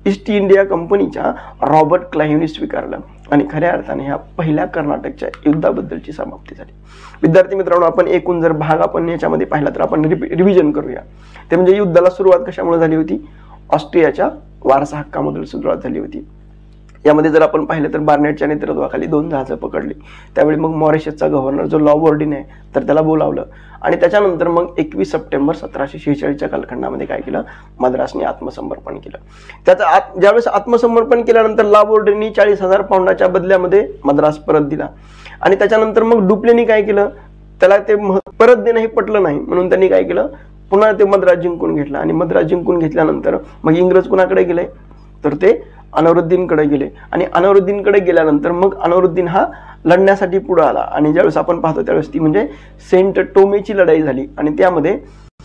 A: ईस्ट इंडिया कंपनीच्या रॉबर्ट क्लाइव्हने स्वीकारलं आणि खऱ्या अर्थाने ह्या पहिल्या कर्नाटकच्या युद्धाबद्दलची समाप्ती झाली. विद्यार्थी मित्रांनो, आपण एकूण जर भाग आपण याच्यामध्ये पाहिला तर आपण रिव्हिजन करूया. ते म्हणजे युद्धाला सुरुवात कशामुळे झाली होती, ऑस्ट्रियाच्या वारसा हक्कामधून सुरुवात झाली होती. यामध्ये जर आपण पाहिलं तर बार्नेटच्या नेतृत्वाखाली 2 जहाजं पकडली. त्यावेळी मग मॉरिशसचा गव्हर्नर जो लॉवॉर्डिन आहे तर त्याला बोलावलं आणि त्याच्यानंतर मग 21 सप्टेंबर 1746च्या कालखंडामध्ये काय केलं, मद्रासने आत्मसमर्पण केलं. त्याचा ज्यावेळेस आत्मसमर्पण केल्यानंतर लॉवॉर्डिननी 40,000 पाऊंडाच्या बदल्यामध्ये मद्रास परत दिला आणि त्याच्यानंतर मग डुप्लेनी काय केलं, त्याला ते परत देणं हे पटलं नाही म्हणून त्यांनी काय केलं, पुन्हा ते मद्रास जिंकून घेतला आणि मद्रास जिंकून घेतल्यानंतर मग इंग्रज कुणाकडे गेले तर ते अनवरुद्दीनकडे गेले आणि अनवरुद्दीनकडे गेल्यानंतर मग अनवरुद्दीन हा लढण्यासाठी पुढे आला आणि ज्यावेळेस आपण पाहतो त्यावेळेस ती म्हणजे सेंट टोमेची लढाई झाली आणि त्यामध्ये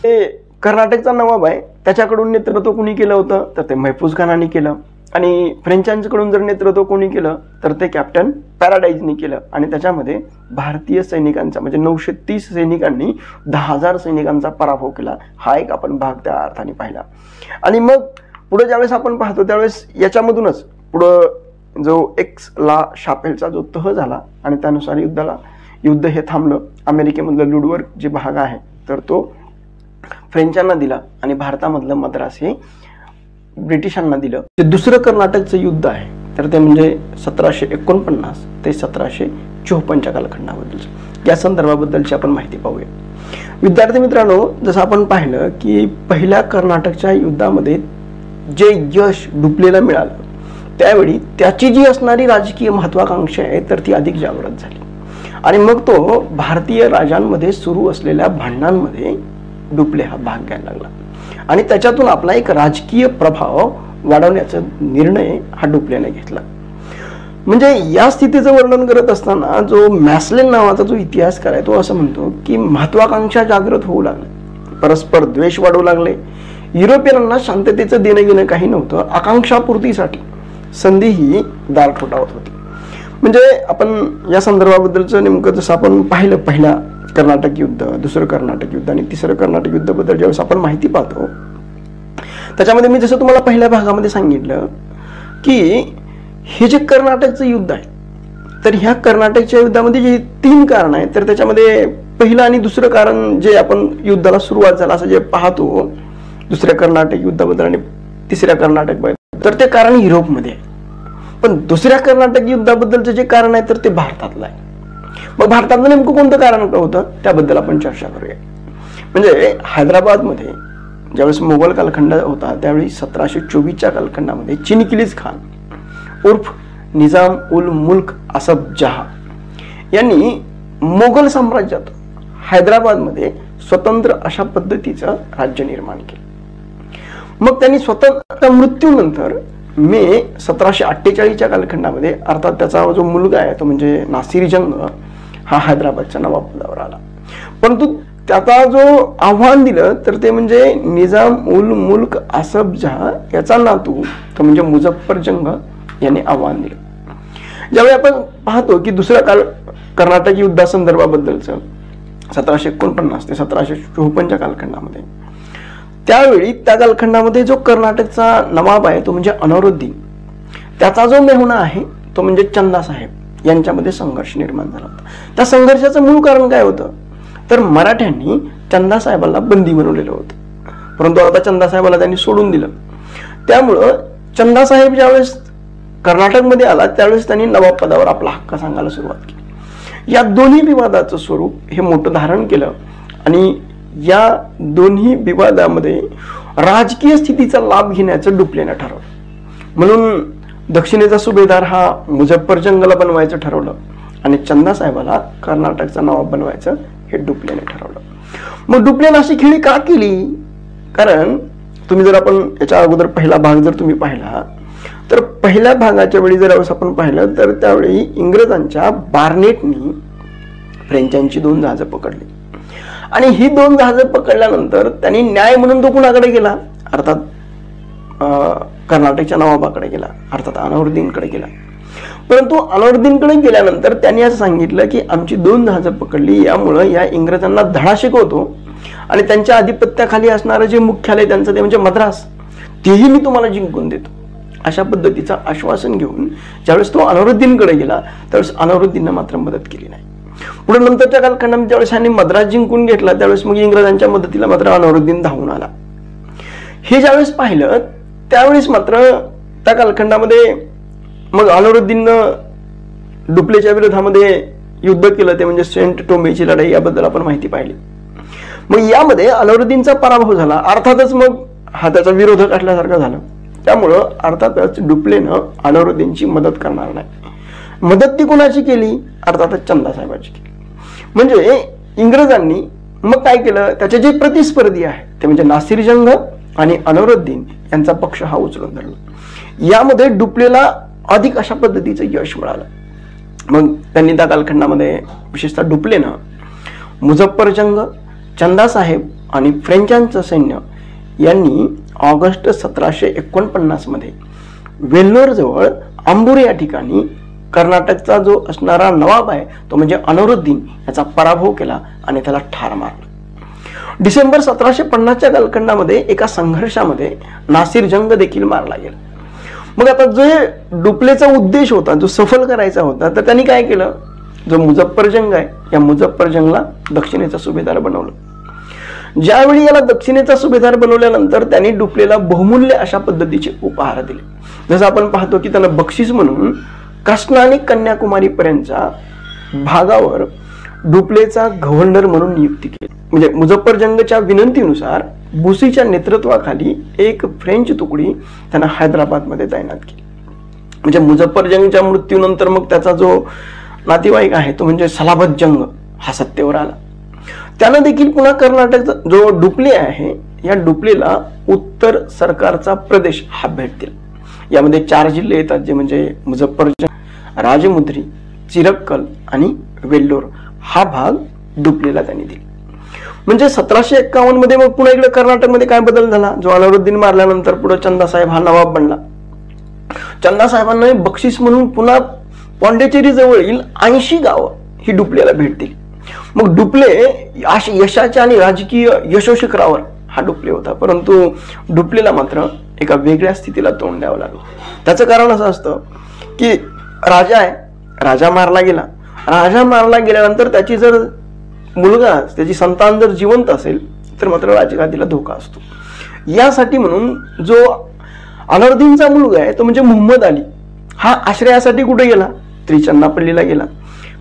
A: ते कर्नाटकचा नवाब आहे त्याच्याकडून नेतृत्व कोणी केलं होतं तर ते महफूज खानाने केलं आणि फ्रेंचांकडून जर नेतृत्व कोणी केलं तर ते कॅप्टन पॅराडाईजनी केलं आणि त्याच्यामध्ये भारतीय सैनिकांचा म्हणजे 930 सैनिकांनी 10,000 सैनिकांचा पराभव केला. हा एक आपण भाग त्या अर्थाने पाहिला. आणि मग पुढे ज्यावेळेस आपण पाहतो त्यावेळेस याच्यामधूनच पुढं जो एक्स ला शापेलचा जो तह झाला आणि त्यानुसार युद्ध हे थांबलं. अमेरिकेमधलं लुडवर्ग जे भाग आहे तर तो फ्रेंचांना दिला आणि भारतामधलं मद्रास हे ब्रिटिशांना दिलं. ते दुसरं कर्नाटकचं युद्ध आहे तर ते म्हणजे 1749 ते 1754च्या कालखंडाबद्दलचं, या संदर्भाबद्दलची आपण माहिती पाहूया. विद्यार्थी मित्रांनो, जसं आपण पाहिलं की पहिल्या कर्नाटकच्या युद्धामध्ये जे यश डुप्लेला मिळालं त्यावेळी त्याची जी असणारी राजकीय महत्वाकांक्षा आहे तर ती अधिक जागृत झाली आणि मग तो भारतीय राजांमध्ये सुरू असलेल्या भांडणांमध्ये डुप्ले हा भाग घ्यायला लागला आणि त्याच्यातून आपला एक राजकीय प्रभाव वाढवण्याचा निर्णय हा डुप्लेने घेतला. म्हणजे या स्थितीचं वर्णन करत असताना जो मॅस्लेन नावाचा जो इतिहासकार आहे तो असं म्हणतो की महत्वाकांक्षा जागृत होऊ लागले, परस्पर द्वेष वाढू लागले, युरोपियनांना शांततेचं देणं घेणं काही नव्हतं, आकांक्षापूर्तीसाठी संधी ही दार ठोठावत होती. म्हणजे आपण या संदर्भाबद्दलचं नेमकं जसं आपण पाहिलं पहिल्या कर्नाटक युद्ध, दुसरं कर्नाटक युद्ध आणि तिसरं कर्नाटक युद्धाबद्दल ज्यावेळेस आपण माहिती पाहतो त्याच्यामध्ये मी जसं तुम्हाला पहिल्या भागामध्ये सांगितलं की हे जे कर्नाटकचं युद्ध आहे तर ह्या कर्नाटकच्या युद्धामध्ये जे 3 कारण आहेत तर त्याच्यामध्ये पहिलं आणि दुसरं कारण जे आपण युद्धाला सुरुवात झाला असं जे पाहतो दुसऱ्या कर्नाटक युद्धाबद्दल आणि तिसऱ्या कर्नाटक बद्दल, तर ते कारण युरोपमध्ये आहे. पण दुसऱ्या कर्नाटक युद्धाबद्दलचं जे कारण आहे तर ते भारतातलं आहे. मग भारतातलं नेमकं कोणतं कारण होतं त्याबद्दल आपण चर्चा करूया. म्हणजे हैदराबादमध्ये ज्यावेळेस मोगल कालखंड होता त्यावेळी 1724च्या कालखंडामध्ये चिनकिलीज खान उर्फ निजाम उल मुल्क असफ जहा यांनी मोगल साम्राज्यात हैदराबादमध्ये स्वतंत्र अशा पद्धतीचं राज्य निर्माण केलं. मग त्यांनी स्वतंत्र मृत्यूनंतर मे 1748च्या कालखंडामध्ये अर्थात त्याचा जो मुलगा आहे तो म्हणजे नासिर जंग हा हैदराबादच्या नवाबपदावर आला. परंतु त्याचा जो आव्हान दिलं तर ते म्हणजे निजाम उल मुल्क असफ जहा याचा नातू तो म्हणजे मुझफ्फर जंग यांनी आव्हान दिलं. ज्यावेळी आपण पाहतो की दुसऱ्या कर्नाटक युद्धासंदर्भाबद्दलचं 1749 ते 1754च्या कालखंडामध्ये, त्यावेळी त्या कालखंडामध्ये जो कर्नाटकचा नवाब आहे तो म्हणजे अनवरुद्दीन, त्याचा जो मेहुणा आहे तो म्हणजे चंदा साहेब यांच्यामध्ये संघर्ष निर्माण झाला होता. त्या संघर्षाचं मूळ कारण काय होतं तर मराठ्यांनी चंदा साहेबांना बंदी बनवलेलं होतं, परंतु आता चंदा साहेबांना त्यांनी सोडून दिलं. त्यामुळं चंदा साहेब ज्यावेळेस कर्नाटकमध्ये आला त्यावेळेस त्यांनी नवाब पदावर आपला हक्क सांगायला सुरुवात केली. या दोन्ही विवादाचं स्वरूप हे मोठं धारण केलं आणि या दोन्ही विवादामध्ये राजकीय स्थितीचा लाभ घेण्याचं डुप्लेनं ठरवलं. म्हणून दक्षिणेचा सुभेदार हा मुझफ्फर जंगला बनवायचं ठरवलं आणि चंदा साहेबाला कर्नाटकचा नवाब बनवायचं हे डुप्लेने ठरवलं. मग डुप्लेने अशी खेळी का केली? कारण तुम्ही जर आपण याच्या अगोदर पहिला भाग जर तुम्ही पाहिला तर पहिल्या भागाच्या वेळी जर आपण पाहिलं तर त्यावेळी इंग्रजांच्या बार्नेटनी फ्रेंचांची 2 जहाजं पकडली आणि ही 2 जहाजं पकडल्यानंतर त्यांनी न्याय म्हणून तो कुणाकडे गेला? अर्थात कर्नाटकच्या नवाबाकडे गेला, अर्थात अनवरुद्दीनकडे गेला. परंतु अनवरुद्दीनकडे गेल्यानंतर त्यांनी असं सांगितलं की आमची 2 जहाजं पकडली, यामुळं या इंग्रजांना धडा शिकवतो आणि त्यांच्या आधिपत्याखाली असणारं जे मुख्यालय त्यांचं ते म्हणजे मद्रास, तेही मी तुम्हाला जिंकून देतो. अशा पद्धतीचं आश्वासन घेऊन ज्यावेळेस तो अनवरुद्दीनकडे गेला त्यावेळेस अनवरुद्दीननं मात्र मदत केली नाही. पुढे नंतरच्या कालखंडामध्ये ज्यावेळेस ह्यांनी मद्रास जिंकून घेतला त्यावेळेस मग इंग्रजांच्या मदतीला मात्र अनवरुद्दीन धावून आला. हे ज्यावेळेस पाहिलं त्यावेळेस मात्र त्या कालखंडामध्ये मग अनवरुद्दीननं डुप्लेच्या विरोधामध्ये युद्ध केलं, ते म्हणजे सेंट टोमेची लढाई, याबद्दल आपण माहिती पाहिली. मग यामध्ये अनवरुद्दीनचा पराभव झाला. अर्थातच मग हा त्याचा विरोधक असल्यासारखं झालं. त्यामुळं अर्थातच डुप्लेनं अनवरुद्दीनची मदत करणार नाही. मदत ती कोणाची केली? अर्थातच चंदा साहेबांची केली. म्हणजे इंग्रजांनी मग काय केलं, त्याचे जे प्रतिस्पर्धी आहे ते म्हणजे नासिर जंग आणि अनवरुद्दीन यांचा पक्ष हा उचलून धरला. यामध्ये डुप्लेला अधिक अशा पद्धतीचं यश मिळालं. मग त्यांनी त्या कालखंडामध्ये विशेषतः डुप्लेनं मुझफ्फर जंग, चंदा साहेब आणि फ्रेंचांचं सैन्य यांनी ऑगस्ट 1749 मध्ये वेल्लोर जवळ अंबूर या ठिकाणी कर्नाटकचा जो असणारा नवाब आहे तो म्हणजे अनवरुद्दीन याचा पराभव केला आणि त्याला ठार मारलं. डिसेंबर 1750च्या कालखंडामध्ये एका संघर्षामध्ये नासिर जंग देखील मारला गेला. मग आता जे डुप्लेचा उद्देश होता जो सफल करायचा होता तर त्यांनी काय केलं, जो मुझफ्फर जंग आहे या मुझफ्फर जंगला दक्षिणेचा सुभेदार बनवलं. ज्यावेळी याला दक्षिणेचा सुभेदार बनवल्यानंतर त्यांनी डुप्लेला बहुमूल्य अशा पद्धतीचे उपहार दिले. जसं आपण पाहतो की त्याला बक्षीस म्हणून कृष्णा आणि कन्याकुमारी पर्यंतच्या भागावर डुप्लेचा गव्हर्नर म्हणून नियुक्ती केली. म्हणजे मुझफ्फर जंगच्या विनंतीनुसार बुसीच्या नेतृत्वाखाली एक फ्रेंच तुकडी त्यांना हैदराबादमध्ये तैनात केली. म्हणजे मुझफ्फर जंगच्या मृत्यूनंतर मग त्याचा जो नातेवाईक आहे तो म्हणजे सलाबत जंग हा सत्तेवर आला. त्यानं देखील पुन्हा कर्नाटकचा जो डुप्ले आहे या डुप्लेला उत्तर सरकारचा प्रदेश हा भेट दिला. यामध्ये 4 जिल्हे येतात जे म्हणजे मुझफ्फरजंग, राजमुद्री, चिरक्कल आणि वेल्लोर हा भाग डुप्लेला त्यांनी दिला. म्हणजे 1751 मध्ये मग पुन्हा इकडे कर्नाटकमध्ये काय बदल झाला, जो अनवरुद्दीन मारल्यानंतर पुढे चंदा साहेब हा नवाब बनला. चंदा साहेबांना बक्षीस म्हणून पुन्हा पॉंडिचेरी जवळील 80 गावं ही डुप्लेला भेट दिली. मग डुप्ले यशाच्या आणि राजकीय यशोशिखरावर हा डुप्ले होता, परंतु डुप्लेला मात्र एका वेगळ्या स्थितीला तोंड द्यावं लागलं. त्याचं कारण असं असतं की राजा आहे, राजा मारला गेला, राजा मारला गेल्यानंतर त्याची जर मुलगा त्याची संतान जर जिवंत असेल तर मात्र राजगादीला धोका असतो. यासाठी म्हणून जो अलाउद्दीनचा मुलगा आहे तो म्हणजे मुहम्मद अली, हा आश्रयासाठी कुठे गेला? त्रिचन्नापल्लीला गेला.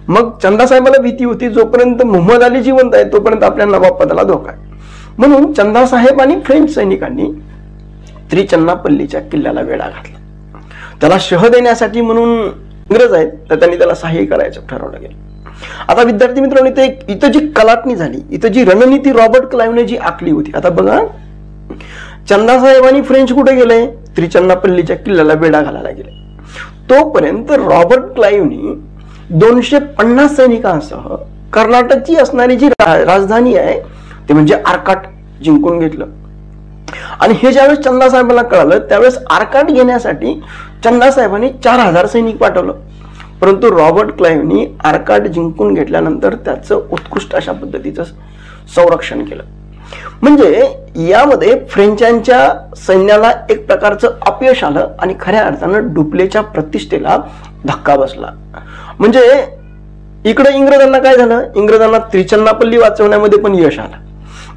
A: मग चंदासाहेबाला भीती होती जोपर्यंत मुहम्मद अली जिवंत आहे तोपर्यंत आपल्या नवाब पदाला धोका आहे, म्हणून चंदासाहेब आणि फ्रेंच सैनिकांनी त्रिचन्नापल्लीच्या किल्ल्याला वेढा घातला. त्याला शह देण्यासाठी म्हणून इंग्रज आहेत तर त्यांनी त्याला सहाय्य करायचं ठरवलं गेलं. आता विद्यार्थी मित्रांनो, इथं जी कलाटणी झाली, इथं जी रणनीती रॉबर्ट क्लाइव्हने जी आखली होती, आता बघा चंदासाहेब आणि फ्रेंच कुठे गेले? त्रिचन्नापल्लीच्या किल्ल्याला वेढा घालायला गेले. तोपर्यंत रॉबर्ट क्लाइव्हने 250 सैनिकांसह कर्नाटकची असणारी जी राजधानी आहे ते म्हणजे आर्काट जिंकून घेतलं. आणि हे ज्यावेळेस चंदासाहेबांना कळालं त्यावेळेस आर्काट घेण्यासाठी चंदासाहेबांनी 4000 सैनिक पाठवलं. परंतु रॉबर्ट क्लाइव्हने आर्काट जिंकून घेतल्यानंतर त्याचं उत्कृष्ट अशा पद्धतीचं संरक्षण केलं. म्हणजे यामध्ये फ्रेंचांच्या सैन्याला एक प्रकारचं अपयश आलं आणि खऱ्या अर्थानं डुप्लेच्या प्रतिष्ठेला धक्का बसला. म्हणजे इकडे इंग्रजांना काय झालं? इंग्रजांना त्रिचन्नापल्ली वाचवण्यामध्ये पण यश आलं.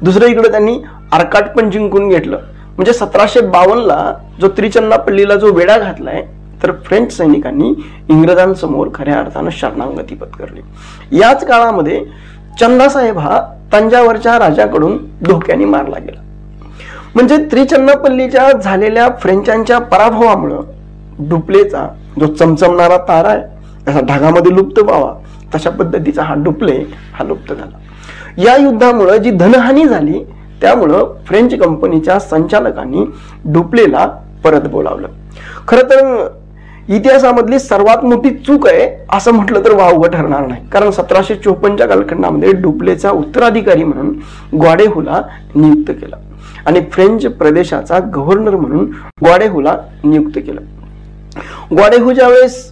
A: दुसरं इकडे त्यांनी आर्काट पण जिंकून घेतलं. म्हणजे 1752ला जो त्रिचन्नापल्लीला जो वेढा घातलाय तर फ्रेंच सैनिकांनी इंग्रजांसमोर खऱ्या अर्थानं शरणागती पत्करली. याच काळामध्ये चंदासाहेब हा तंजावरच्या राजाकडून धोक्याने मारला गेला. म्हणजे त्रिचन्नापल्लीच्या झालेल्या फ्रेंचांच्या पराभवामुळे डुप्लेचा जो चमचमणारा तारा आहे त्याचा ढगामध्ये लुप्त व्हावा तशा पद्धतीचा हा डुप्ले हा लुप्त झाला. या युद्धामुळे जी धनहानी झाली त्यामुळं फ्रेंच कंपनीच्या संचालकांनी डुप्लेला परत बोलावलं. खरं तर इतिहासामधली सर्वात मोठी चूक आहे असं म्हटलं तर वावगं ठरणार नाही, कारण 1754च्या कालखंडामध्ये डुप्लेचा उत्तराधिकारी म्हणून ग्वाडेहूला नियुक्त केलं आणि फ्रेंच प्रदेशाचा गव्हर्नर म्हणून ग्वाडेहूला नियुक्त केलं. ग्वाडेहू ज्यावेळेस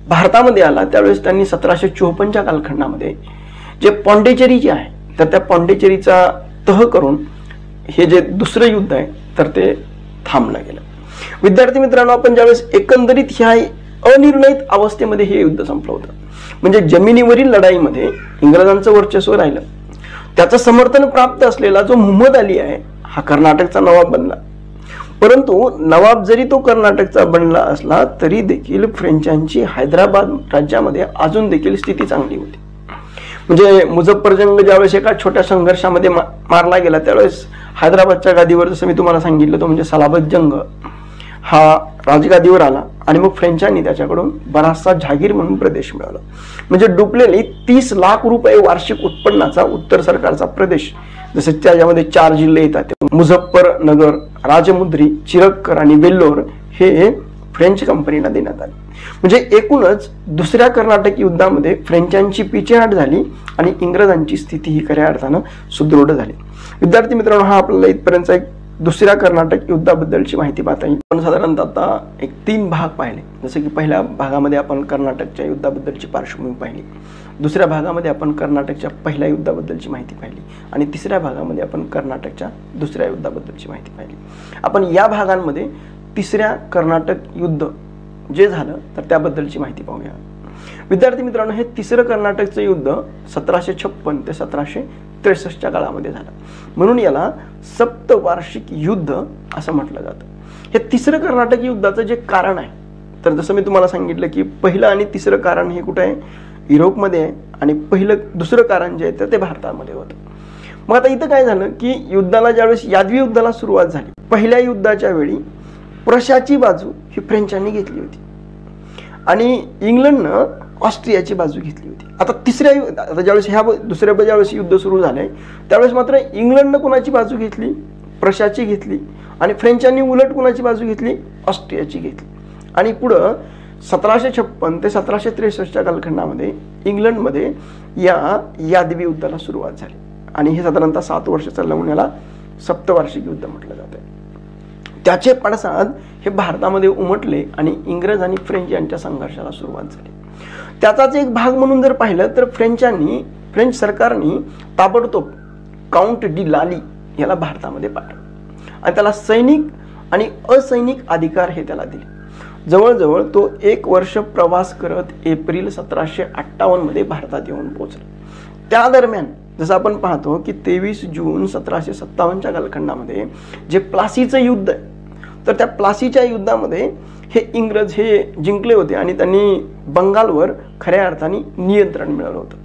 A: भारतामध्ये आला त्यावेळेस त्यांनी 1754च्या कालखंडामध्ये जे पॉंडिचेरी जे आहे तर त्या पॉंडिचेरीचा तह करून हे जे दुसरं युद्ध आहे तर ते थांबलं गेलं. विद्यार्थी मित्रांनो, आपण ज्यावेळेस एकंदरीत ह्या अनिर्णित अवस्थेमध्ये हे युद्ध संपलं होतं, म्हणजे जमिनीवरील लढाईमध्ये इंग्रजांचं वर्चस्व राहिलं, त्याचं समर्थन प्राप्त असलेला जो मुहम्मद अली आहे हा कर्नाटकचा नवाब बनला. परंतु नवाब जरी तो कर्नाटकचा बनला असला तरी देखील फ्रेंचांची हैदराबाद राज्यामध्ये अजून देखील स्थिती चांगली होती. म्हणजे मुझफ्फरजंग ज्यावेळेस एका छोट्या संघर्षामध्ये मारला गेला त्यावेळेस हैदराबादच्या गादीवर जसं मी तुम्हाला सांगितलं तो म्हणजे सलाबत जंग हा राजगादीवर आला आणि मग फ्रेंचांनी त्याच्याकडून बराचसा जहागीर म्हणून प्रदेश मिळवला. म्हणजे डुप्लेने 30 लाख रुपये वार्षिक उत्पन्नाचा उत्तर सरकारचा प्रदेश, जसे त्याच्यामध्ये 4 जिल्हे येतात, मुझफ्फरनगर, राजमुद्री, चिरक्कर आणि वेल्लोर हे फ्रेंच कंपनीला देण्यात आले. म्हणजे एकूणच दुसऱ्या कर्नाटक युद्धामध्ये फ्रेंचांची पिछेहाट झाली आणि इंग्रजांची स्थिती ही खऱ्या अर्थानं सुदृढ झाली. विद्यार्थी मित्रांनो, हा आपल्याला इथपर्यंत एक दुसऱ्या कर्नाटक युद्धाबद्दलची माहिती पाहता येईल. आपण साधारणतः आता एक 3 भाग पाहिले. जसं की पहिल्या भागामध्ये आपण कर्नाटकच्या युद्धाबद्दलची पार्श्वभूमी पाहिली, दुसऱ्या भागामध्ये आपण कर्नाटकच्या पहिल्या युद्धाबद्दलची माहिती पाहिली आणि तिसऱ्या भागामध्ये आपण कर्नाटकच्या दुसऱ्या युद्धाबद्दलची माहिती पाहिली. आपण या भागांमध्ये तिसऱ्या कर्नाटक युद्ध जे झालं तर त्याबद्दलची माहिती पाहूया. विद्यार्थी मित्रांनो, हे तिसरं कर्नाटकचं युद्ध 1756 ते 1763च्या काळामध्ये झालं, म्हणून याला सप्तवार्षिक युद्ध असं म्हटलं जातं. हे तिसरं कर्नाटक युद्धाचं जे कारण आहे तर जसं मी तुम्हाला सांगितलं की पहिलं आणि तिसरं कारण हे कुठे आहे? युरोपमध्ये आहे आणि दुसरं कारण जे आहे तर ते भारतामध्ये होतं. मग आता इथं काय झालं की युद्धाला ज्यावेळेस यादवी युद्धाला सुरुवात झाली, पहिल्या युद्धाच्या वेळी प्रशाची बाजू ही फ्रेंचांनी घेतली होती आणि इंग्लंडनं ऑस्ट्रियाची बाजू घेतली होती. आता ज्यावेळेस ज्यावेळेस युद्ध सुरू झालंय त्यावेळेस मात्र इंग्लंडनं कोणाची बाजू घेतली? प्रशाची घेतली आणि फ्रेंचांनी उलट कोणाची बाजू घेतली? ऑस्ट्रियाची घेतली. आणि पुढं 1756 ते 1763च्या कालखंडामध्ये इंग्लंडमध्ये या यादवी युद्धाला सुरुवात झाली आणि हे साधारणतः 7 वर्ष चाललं, याला सप्तवार्षिक युद्ध म्हटलं जातं. त्याचे पडसाद हे भारतामध्ये उमटले आणि इंग्रज आणि फ्रेंच यांच्या संघर्षाला सुरुवात झाली. त्याचाच एक भाग म्हणून जर पाहिलं तर फ्रेंच सरकारने ताबडतोब काउंट डी लाली याला भारतामध्ये पाठवलं आणि त्याला सैनिक आणि असैनिक अधिकार हे त्याला दिले. जवळजवळ तो 1 वर्ष प्रवास करत एप्रिल 1758 मध्ये भारतात येऊन पोहोचला. त्या दरम्यान जसं आपण पाहतो की 23 जून 1757च्या कालखंडामध्ये जे प्लासीचं युद्ध आहे, तर त्या प्लासीच्या युद्धामध्ये हे इंग्रज हे जिंकले होते आणि त्यांनी बंगालवर खऱ्या अर्थाने नियंत्रण मिळवलं होतं.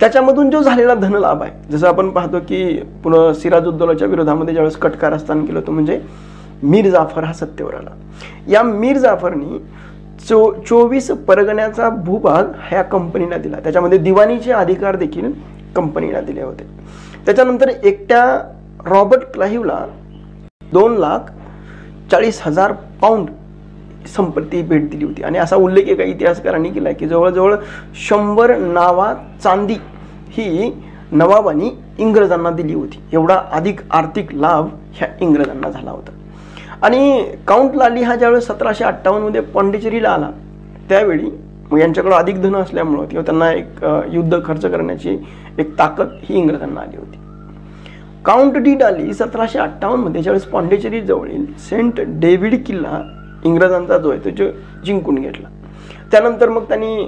A: त्याच्यामधून जो झालेला धनलाभ आहे, जसं आपण पाहतो की पुन्हा सिराजुद्दौलाच्या विरोधामध्ये ज्यावेळेस कट कारस्थान केलं होतं, म्हणजे मीर जाफर हा सत्तेवर आला. या मीर जाफरनी 24 परगण्याचा भूभाग ह्या कंपनीला दिला. त्याच्यामध्ये दिवाणीचे अधिकार देखील कंपनीला दिले होते. त्याच्यानंतर एकट्या रॉबर्ट क्लाइव्हला 2,40,000 पाऊंड संपत्ती भेट दिली होती. आणि असा उल्लेख एका इतिहासकारांनी केला की जवळजवळ 100 नावा चांदी ही नवाबांनी इंग्रजांना दिली होती. एवढा अधिक आर्थिक लाभ ह्या इंग्रजांना झाला होता. आणि काउंट लाली हा ज्यावेळेस 1758 पॉंडिचेरीला आला, त्यावेळी यांच्याकडे अधिक धन असल्यामुळं किंवा त्यांना एक युद्ध खर्च करण्याची एक ताकद ही इंग्रजांना आली होती. काउंट डी डाली 1758 ज्यावेळेस पॉंडिचेरी जवळील सेंट डेव्हिड किल्ला इंग्रजांचा जो आहे तो जिंकून घेतला. त्यानंतर मग त्यांनी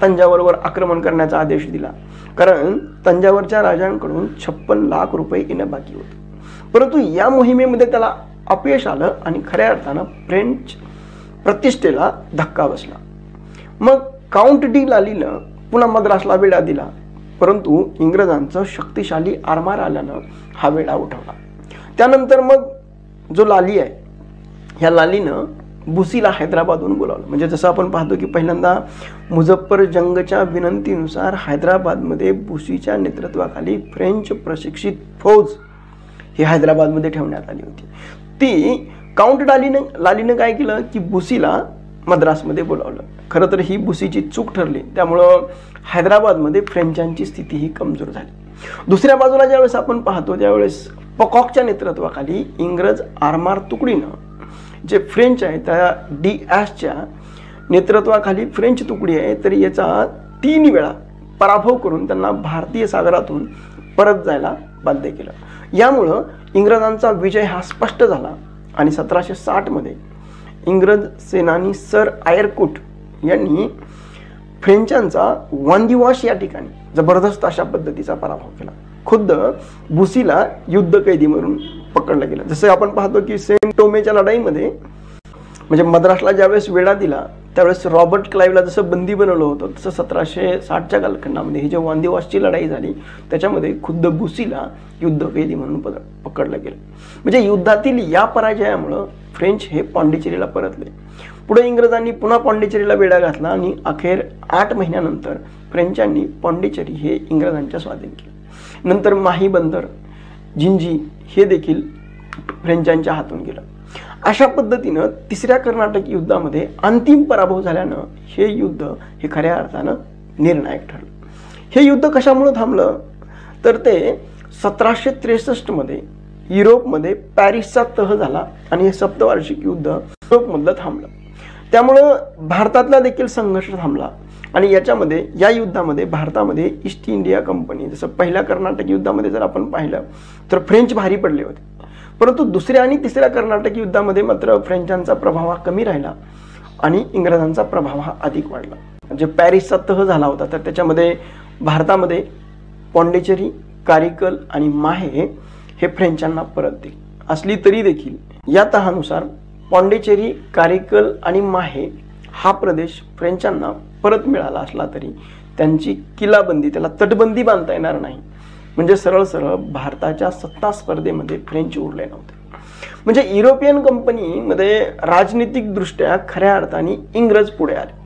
A: तंजावरवर आक्रमण करण्याचा आदेश दिला, कारण तंजावरच्या राजांकडून 56 लाख रुपये येणं बाकी होतं. परंतु या मोहिमेमध्ये त्याला अपयश आलं आणि खऱ्या अर्थानं फ्रेंच प्रतिष्ठेला धक्का बसला. मग काउंट डी लालीनं पुन्हा मद्रासला वेढा दिला, परंतु इंग्रजांचं शक्तिशाली आरमार आल्यानं हा वेढा उठवला. त्यानंतर मग जो लाली आहे, ह्या लालीनं बुसीला हैदराबादहून बोलावलं. म्हणजे जसं आपण पाहतो की पहिल्यांदा मुझफ्फर जंगच्या विनंतीनुसार हैदराबादमध्ये बुसीच्या नेतृत्वाखाली फ्रेंच प्रशिक्षित फौज ही हैदराबादमध्ये ठेवण्यात आली होती. ती काउंट लालीनं काय केलं की बुसीला मद्रासमध्ये बोलावलं. खरं तर ही बुसीची चूक ठरली, त्यामुळं हैदराबादमध्ये फ्रेंचांची स्थिती ही कमजोर झाली. दुसऱ्या बाजूला ज्यावेळेस आपण पाहतो त्यावेळेस पकॉकच्या नेतृत्वाखाली इंग्रज आरमार तुकडीनं जे फ्रेंच आहे त्या डी ॲशच्या नेतृत्वाखाली फ्रेंच तुकडी आहे, तरी याचा 3 वेळा पराभव करून त्यांना भारतीय सागरातून परत जायला बाध्य केलं. यामुळं इंग्रजांचा विजय हा स्पष्ट झाला आणि 1760 इंग्रज सेनानी सर आयरकूट यांनी फ्रेंचांचा वांदिवाश या ठिकाणी जबरदस्त अशा पद्धतीचा पराभव केला. खुद्द बुसीला युद्ध कैदी म्हणून पकडलं गेलं. जसं आपण पाहतो की सेंट टोमेच्या लढाईमध्ये म्हणजे मद्रासला ज्यावेळेस वेढा दिला त्यावेळेस रॉबर्ट क्लाइव्हला जसं बंदी बनवलं होतं, तसं 1760च्या कालखंडामध्ये ही जी वांदिवाशची लढाई झाली त्याच्यामध्ये खुद्द बुसीला युद्ध कैदी म्हणून पकडलं गेलं. म्हणजे युद्धातील या पराजयामुळं फ्रेंच हे पॉंडिचेरीला परतले. पुढे इंग्रजांनी पुन्हा पॉंडिचेरीला वेढा घातला आणि अखेर 8 महिन्यानंतर फ्रेंचांनी पॉंडिचेरी हे इंग्रजांच्या स्वाधीन केले. नंतर माही बंदर, जिंजी हे देखील फ्रेंचांच्या हातून गेलं. अशा पद्धतीनं तिसऱ्या कर्नाटक युद्धामध्ये अंतिम पराभव झाल्यानं हे युद्ध हे खऱ्या अर्थानं निर्णायक ठरलं. हे युद्ध कशामुळे थांबलं तर ते 1763 युरोपमध्ये पॅरिसचा तह झाला आणि हे सप्तवार्षिक युद्ध युरोपमधलं थांबलं. त्यामुळं भारतातला देखील संघर्ष थांबला आणि या युद्धामध्ये भारतामध्ये ईस्ट इंडिया कंपनी, जसं पहिल्या कर्नाटक युद्धामध्ये जर आपण पाहिलं तर फ्रेंच भारी पडले होते, परंतु दुसऱ्या आणि तिसऱ्या कर्नाटक युद्धामध्ये मात्र फ्रेंचांचा प्रभाव हा कमी राहिला आणि इंग्रजांचा प्रभाव हा अधिक वाढला. म्हणजे पॅरिसचा तह झाला होता तर त्याच्यामध्ये भारतामध्ये पॉंडिचेरी, कारिकल आणि माहे हे फ्रेंचांना परत दिले असली तरी देखील या तहानुसार पॉंडिचेरी, कारिकल आणि माहे हा प्रदेश फ्रेंचांना परत मिळाला असला तरी त्यांची किल्लाबंदी, त्याला तटबंदी बांधता येणार नाही. म्हणजे सरळ सरळ भारताच्या सत्ता स्पर्धेमध्ये फ्रेंच उरले नव्हते. म्हणजे युरोपियन कंपनीमध्ये राजनीतिकदृष्ट्या खऱ्या अर्थाने इंग्रज पुढे आले.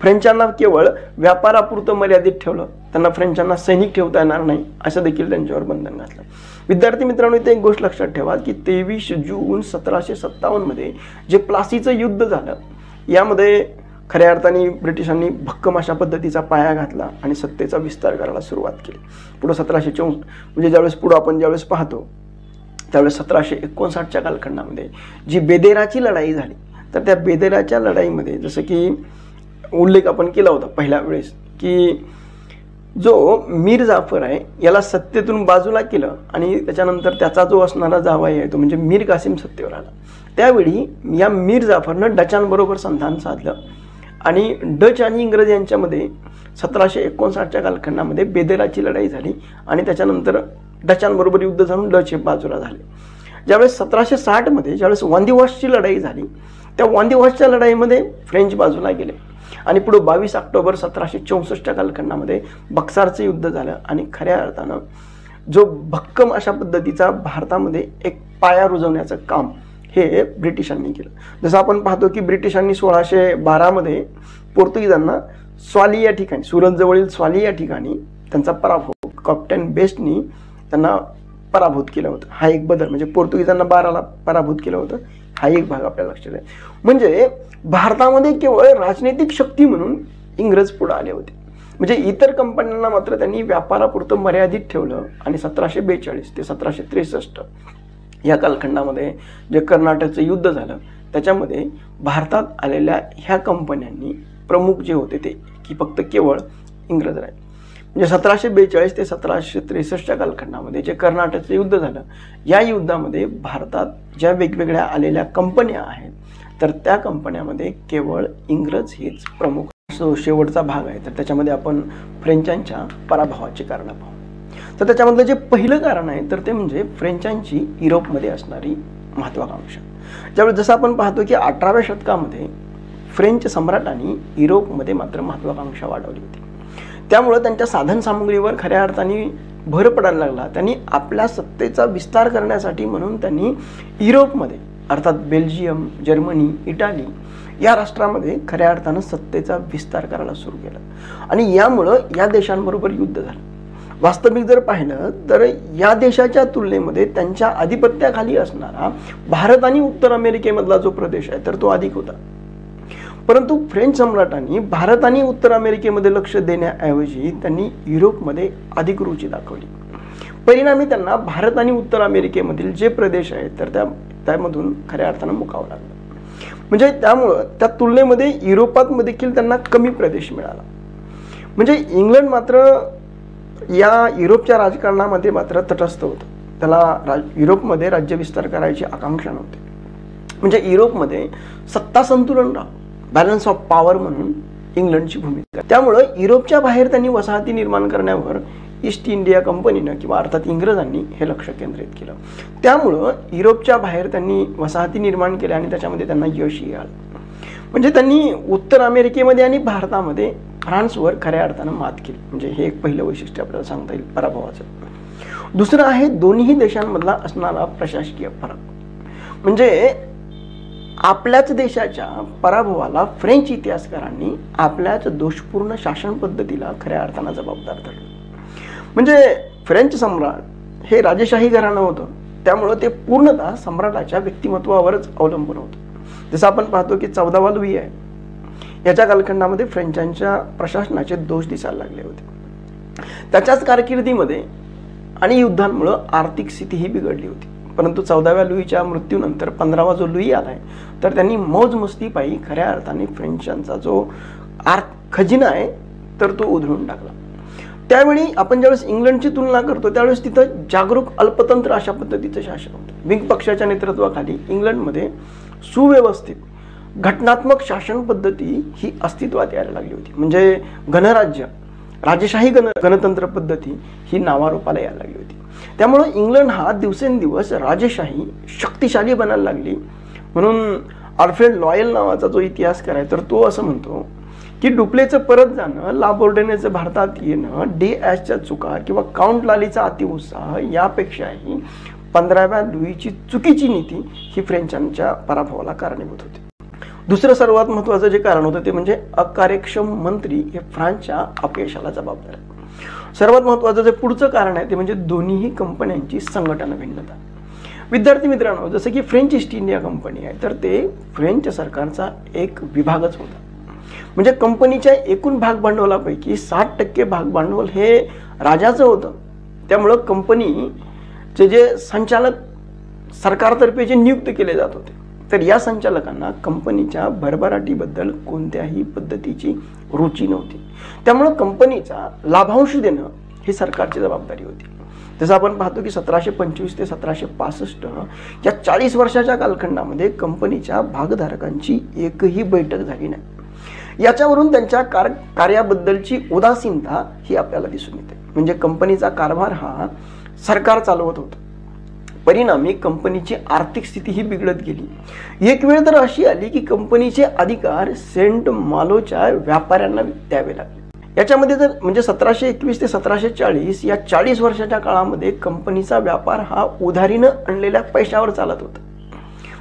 A: फ्रेंचांना केवळ व्यापारापुरतं मर्यादित ठेवलं, त्यांना फ्रेंचांना सैनिक ठेवता येणार नाही असं देखील त्यांच्यावर बंधन घातलं. विद्यार्थी मित्रांनो, इथे एक गोष्ट लक्षात ठेवा की 23 जून 1757 जे प्लासीचं युद्ध झालं यामध्ये खऱ्या अर्थाने ब्रिटिशांनी भक्कम अशा पद्धतीचा पाया घातला आणि सत्तेचा विस्तार करायला सुरुवात केली. पुढे 1754 म्हणजे ज्यावेळेस पाहतो त्यावेळेस 1759च्या कालखंडामध्ये जी बेदेराची लढाई झाली, तर त्या बेदेराच्या लढाईमध्ये जसं की उल्लेख आपण केला होता पहिल्या वेळेस की जो मीर जाफर आहे याला सत्तेतून बाजूला केलं आणि त्याच्यानंतर त्याचा जो असणारा जावई आहे तो म्हणजे मीर कासिम सत्तेवर आला. त्यावेळी या मीर जाफरनं डचांबरोबर संधान साधलं आणि डच आणि इंग्रज यांच्यामध्ये 1759च्या कालखंडामध्ये बेदेराची लढाई झाली आणि त्याच्यानंतर डचांबरोबर युद्ध झालं, डच हे बाजूला झाले. ज्यावेळेस 1760मध्ये ज्यावेळेस वांदिवॉशची लढाई झाली, त्या वांदिवॉशच्या लढाईमध्ये फ्रेंच बाजूला गेले आणि पुढे 22 ऑक्टोबर 1764च्या कालखंडामध्ये बक्सारचं युद्ध झालं आणि खऱ्या अर्थानं जो भक्कम अशा पद्धतीचा भारतामध्ये एक पाया रुजवण्याचं काम हे ब्रिटिशांनी केलं. जसं आपण पाहतो की ब्रिटिशांनी 1612मध्ये पोर्तुगीजांना स्वाली या ठिकाणी, सुरतजवळील स्वाली या ठिकाणी त्यांचा पराभव, कॅप्टन बेस्टनी त्यांना पराभूत केलं होतं. हा एक बदल, म्हणजे पोर्तुगीजांना 12ला पराभूत केलं होतं, हा एक भाग आपल्याला लक्षात आहे. म्हणजे भारतामध्ये केवळ राजनैतिक शक्ती म्हणून इंग्रज पुढे आले होते. म्हणजे इतर कंपन्यांना मात्र त्यांनी व्यापारापुरतं मर्यादित ठेवलं आणि 1742 ते 1763 या कालखंडामध्ये जे कर्नाटकचं युद्ध झालं त्याच्यामध्ये भारतात आलेल्या ह्या कंपन्यांनी प्रमुख जे होते ते की फक्त केवळ इंग्रज राहिले. म्हणजे 1742 ते 1763च्या कालखंडामध्ये जे कर्नाटकचं युद्ध झालं, या युद्धामध्ये भारतात ज्या वेगवेगळ्या आलेल्या कंपन्या आहेत तर त्या कंपन्यामध्ये केवळ इंग्रज हेच प्रमुख. शेवटचा भाग आहे तर त्याच्यामध्ये आपण फ्रेंचांच्या पराभवाची कारणं पाहू. तर त्याच्यामधलं जे पहिलं कारण आहे तर ते म्हणजे फ्रेंचांची युरोपमध्ये असणारी महत्त्वाकांक्षा. ज्यावेळेस जसं आपण पाहतो की 18व्या शतकामध्ये फ्रेंच सम्राटांनी युरोपमध्ये मात्र महत्त्वाकांक्षा वाढवली होती. त्यामुळं त्यांच्या साधनसामुग्रीवर खऱ्या अर्थाने भर पडायला लागला. त्यांनी आपल्या सत्तेचा विस्तार करण्यासाठी म्हणून त्यांनी युरोपमध्ये अर्थात बेल्जियम, जर्मनी, इटाली या राष्ट्रामध्ये खऱ्या अर्थानं सत्तेचा विस्तार करायला सुरू केला आणि यामुळं या देशांबरोबर युद्ध झालं. वास्तविक जर पाहिलं तर या देशाच्या तुलनेमध्ये त्यांच्या आधिपत्याखाली असणारा भारत आणि उत्तर अमेरिकेमधला जो प्रदेश आहे तर तो अधिक होता. परंतु फ्रेंच सम्राटांनी भारत आणि उत्तर अमेरिकेमध्ये लक्ष देण्याऐवजी त्यांनी युरोपमध्ये अधिक रुची दाखवली. परिणामी त्यांना भारत आणि उत्तर अमेरिकेमधील जे प्रदेश आहेत तर त्यामधून खऱ्या अर्थानं मुकावं लागलं. म्हणजे त्यामुळं त्या तुलनेमध्ये युरोपात देखील त्यांना कमी प्रदेश मिळाला. म्हणजे इंग्लंड मात्र या युरोपच्या राजकारणामध्ये मात्र तटस्थ होतं. त्याला युरोपमध्ये राज्यविस्तार करायची आकांक्षा नव्हती. म्हणजे युरोपमध्ये सत्ता संतुलन राहावं, बॅलन्स ऑफ पॉवर म्हणून इंग्लंडची भूमिका. त्यामुळं युरोपच्या बाहेर त्यांनी वसाहती निर्माण करण्यावर ईस्ट इंडिया कंपनीनं किंवा अर्थात इंग्रजांनी हे लक्ष केंद्रित केलं. त्यामुळं युरोपच्या बाहेर त्यांनी वसाहती निर्माण केल्या आणि त्याच्यामध्ये त्यांना यशही आलं. म्हणजे त्यांनी उत्तर अमेरिकेमध्ये आणि भारतामध्ये फ्रान्सवर खऱ्या अर्थानं मात केली. म्हणजे हे एक पहिलं वैशिष्ट्य आपल्याला सांगता येईल पराभवाचं. दुसरं आहे दोन्ही देशांमधला असणारा प्रशासकीय फरक. म्हणजे आपल्याच देशाच्या पराभवाला फ्रेंच इतिहासकारांनी आपल्याच दोषपूर्ण शासन पद्धतीला खऱ्या अर्थानं जबाबदार धरलं. म्हणजे फ्रेंच सम्राट हे राजेशाही घराणं होतं, त्यामुळं ते पूर्णतः सम्राटाच्या व्यक्तिमत्वावरच अवलंबून होतं. जसं आपण पाहतो की 14वा लुई आहे, याच्या कालखंडामध्ये फ्रेंचांच्या प्रशासनाचे दोष दिसायला लागले होते. त्याच्याच कारकिर्दीमध्ये आणि युद्धांमुळं आर्थिक स्थितीही बिघडली होती. परंतु 14व्या लुईच्या मृत्यूनंतर 15वा जो लुई आलाय तर त्यांनी मौजमस्तीपायी खऱ्या अर्थाने फ्रेंचांचा जो खजिना आहे तर तो उधळून टाकला. त्यावेळी आपण ज्यावेळेस इंग्लंडची तुलना करतो त्यावेळेस तिथं जागरूक अल्पतंत्र अशा पद्धतीचं शासन होतं. विंग पक्षाच्या नेतृत्वाखाली इंग्लंडमध्ये सुव्यवस्थित घटनात्मक शासन पद्धती ही अस्तित्वात यायला लागली होती. म्हणजे गणराज्य, राजेशाही गणतंत्र पद्धती ही नावारूपाला यायला लागली होती. त्यामुळे इंग्लंड हा दिवसेंदिवस राजेशाही शक्तिशाली बनायला लागली. म्हणून अल्फ्रेड लॉयल नावाचा जो इतिहासकार आहे तर तो असं म्हणतो की डुप्लेचं परत जाणं, लाबोर्डेनेचं भारतात येणं, डी ॲशच्या चुका किंवा काउंट लालीचा अतिउत्साह यापेक्षाही 15व्या लुईची चुकीची नीती ही फ्रेंचांच्या पराभवाला कारणीभूत होती. दुसरं सर्वात महत्त्वाचं जे कारण होतं ते म्हणजे अकार्यक्षम मंत्री हे फ्रान्सच्या अपयशाला जबाबदार आहे. सर्वात महत्त्वाचं जे पुढचं कारण आहे ते म्हणजे दोन्हीही कंपन्यांची संघटन भिन्नता. विद्यार्थी मित्रांनो, जसं की फ्रेंच ईस्ट इंडिया कंपनी आहे तर ते फ्रेंच सरकारचा एक विभागच होता. म्हणजे कंपनीच्या एकूण भाग भांडवलापैकी 60% भाग भांडवल हे राजाचं होतं. त्यामुळं कंपनीचे जे संचालक सरकारतर्फे जे नियुक्त केले जात होते तर या संचालकांना कंपनीच्या भरभराटीबद्दल कोणत्याही पद्धतीची रुची नव्हती. त्यामुळं कंपनीचा लाभांश देणं ही सरकारची जबाबदारी होती. जसं आपण पाहतो की 1725 ते 1765 या 40 वर्षाच्या कालखंडामध्ये कंपनीच्या भागधारकांची एकही बैठक झाली नाही. याच्यावरून त्यांच्या कार्याबद्दलची उदासीनता ही आपल्याला दिसून येते. म्हणजे कंपनीचा कारभार हा सरकार चालवत होतं. परिणामी कंपनीची आर्थिक स्थिती ही बिघडत गेली. एक वेळ तर अशी आली की कंपनीचे अधिकार सेंट मालोच्या व्यापाऱ्यांना द्यावे लागले. याच्यामध्ये तर म्हणजे 1721 ते 1740 या 40 वर्षाच्या काळामध्ये कंपनीचा व्यापार हा उधारीनं आणलेल्या पैशावर चालत होता.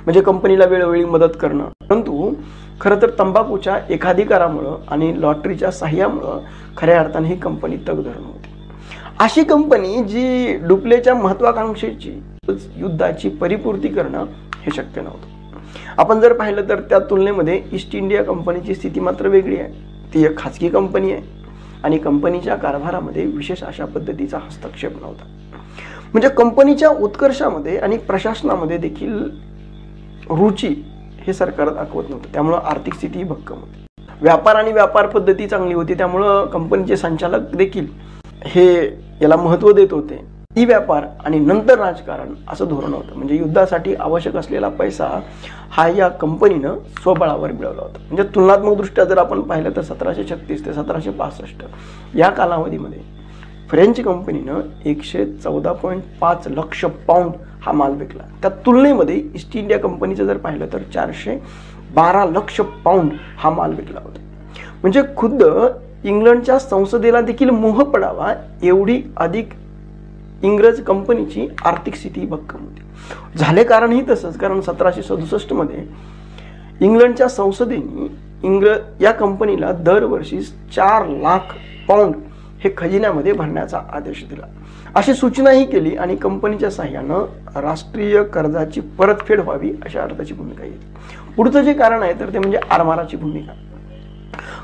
A: म्हणजे कंपनीला वेळोवेळी मदत करणं. परंतु खरं तर तंबाखूच्या एकाधिकारामुळं आणि लॉटरीच्या साह्यामुळं खऱ्या अर्थाने ही कंपनी तग धरून होती. अशी कंपनी जी डुप्लेच्या महत्वाकांक्षेची युद्धाची परिपूर्ती करणं हे शक्य नव्हतं. आपण जर पाहिलं तर त्या तुलनेमध्ये ईस्ट इंडिया कंपनीची स्थिती मात्र वेगळी आहे. ती एक खाजगी कंपनी आहे आणि कंपनीच्या कारभारामध्ये विशेष अशा पद्धतीचा हस्तक्षेप नव्हता. म्हणजे कंपनीच्या उत्कर्षामध्ये आणि प्रशासनामध्ये देखील रुची हे सरकार दाखवत नव्हतं. त्यामुळं आर्थिक स्थिती भक्कम होती. व्यापार आणि व्यापार पद्धती चांगली होती. त्यामुळं कंपनीचे संचालक देखील हे याला महत्त्व देत होते. ती व्यापार आणि नंतर राजकारण असं धोरण होतं. म्हणजे युद्धासाठी आवश्यक असलेला पैसा हा या कंपनीनं स्वबळावर मिळवला होता. म्हणजे तुलनात्मक दृष्ट्या जर आपण पाहिलं तर 1736 ते 1765 या कालावधीमध्ये फ्रेंच कंपनीनं 114.5 लक्ष पाऊंड हा माल विकला. त्या तुलनेमध्ये ईस्ट इंडिया कंपनीचं जर पाहिलं तर 412 लक्ष पाऊंड हा माल विकला होता. म्हणजे खुद्द इंग्लंडच्या संसदेला देखील मोह पडावा एवढी अधिक इंग्रज कंपनीची आर्थिक स्थिती भक्कम होती. झाले कारणही तसंच. कारण 1767 मध्ये इंग्लंडच्या संसदेने या कंपनीला दरवर्षी 4 लाख पाऊंड हे खजिन्यामध्ये भरण्याचा आदेश दिला. अशी सूचनाही केली आणि कंपनीच्या साह्यानं राष्ट्रीय कर्जाची परतफेड व्हावी अशा अर्थाची भूमिका घेतली. पुढचं जे कारण आहे तर ते म्हणजे आरमाराची भूमिका.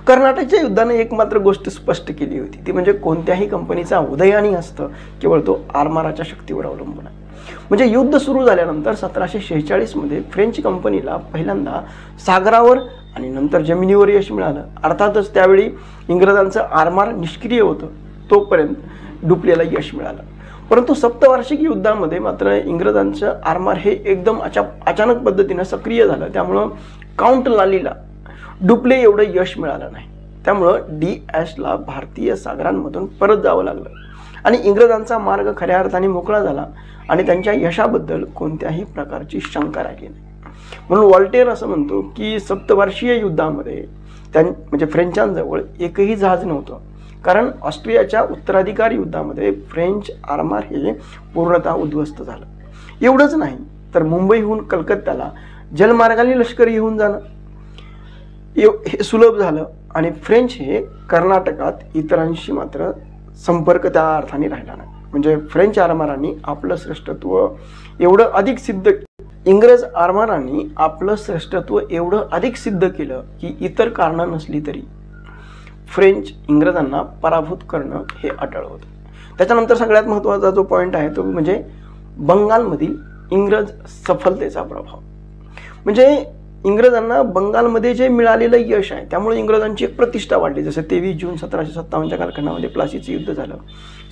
A: कर्नाटकच्या युद्धाने एक मात्र गोष्ट स्पष्ट केली होती, ती म्हणजे कोणत्याही कंपनीचा उदयानी असतं केवळ तो आरमाराच्या शक्तीवर अवलंबून आहे. म्हणजे युद्ध सुरू झाल्यानंतर 1746 मध्ये फ्रेंच कंपनीला पहिल्यांदा सागरावर आणि नंतर जमिनीवर यश मिळालं. अर्थातच त्यावेळी इंग्रजांचं आरमार निष्क्रिय होतं, तोपर्यंत डुप्लेला यश मिळालं. परंतु सप्तवार्षिक युद्धामध्ये मात्र इंग्रजांचं आरमार हे एकदम अचानक पद्धतीनं सक्रिय झालं. त्यामुळं काउंट लालीला डुप्ले एवढं यश मिळालं नाही. त्यामुळं डी.एशला भारतीय सागरांमधून परत जावं लागलं आणि इंग्रजांचा मार्ग खऱ्या अर्थाने मोकळा झाला आणि त्यांच्या यशाबद्दल कोणत्याही प्रकारची शंका राहिली नाही. म्हणून वॉल्टेर असं म्हणतो की सप्तवर्षीय युद्धामध्ये म्हणजे फ्रेंचांजवळ एकही जहाज नव्हतं. कारण ऑस्ट्रियाच्या उत्तराधिकार युद्धामध्ये फ्रेंच आरमार हे पूर्णतः उद्ध्वस्त झालं. एवढंच नाही तर मुंबईहून कलकत्त्याला जलमार्गाने लष्कर येऊन जाणं हे सुलभ झालं आणि फ्रेंच हे कर्नाटकात इतरांशी मात्र संपर्क त्या अर्थाने राहिला नाही. म्हणजे फ्रेंच आरमारांनी आपलं श्रेष्ठत्व एवढं अधिक सिद्ध इंग्रज आरमारांनी आपलं श्रेष्ठत्व एवढं अधिक सिद्ध केलं की इतर कारणं नसली तरी फ्रेंच इंग्रजांना पराभूत करणं हे अटळ होतं. त्याच्यानंतर सगळ्यात महत्त्वाचा जो पॉईंट आहे तो म्हणजे बंगालमधील इंग्रज सफलतेचा प्रभाव. म्हणजे इंग्रजांना बंगालमध्ये जे मिळालेलं यश आहे त्यामुळे इंग्रजांची एक प्रतिष्ठा वाढली. जसं 23 जून 1757च्या कालखंडामध्ये प्लासीचं युद्ध झालं.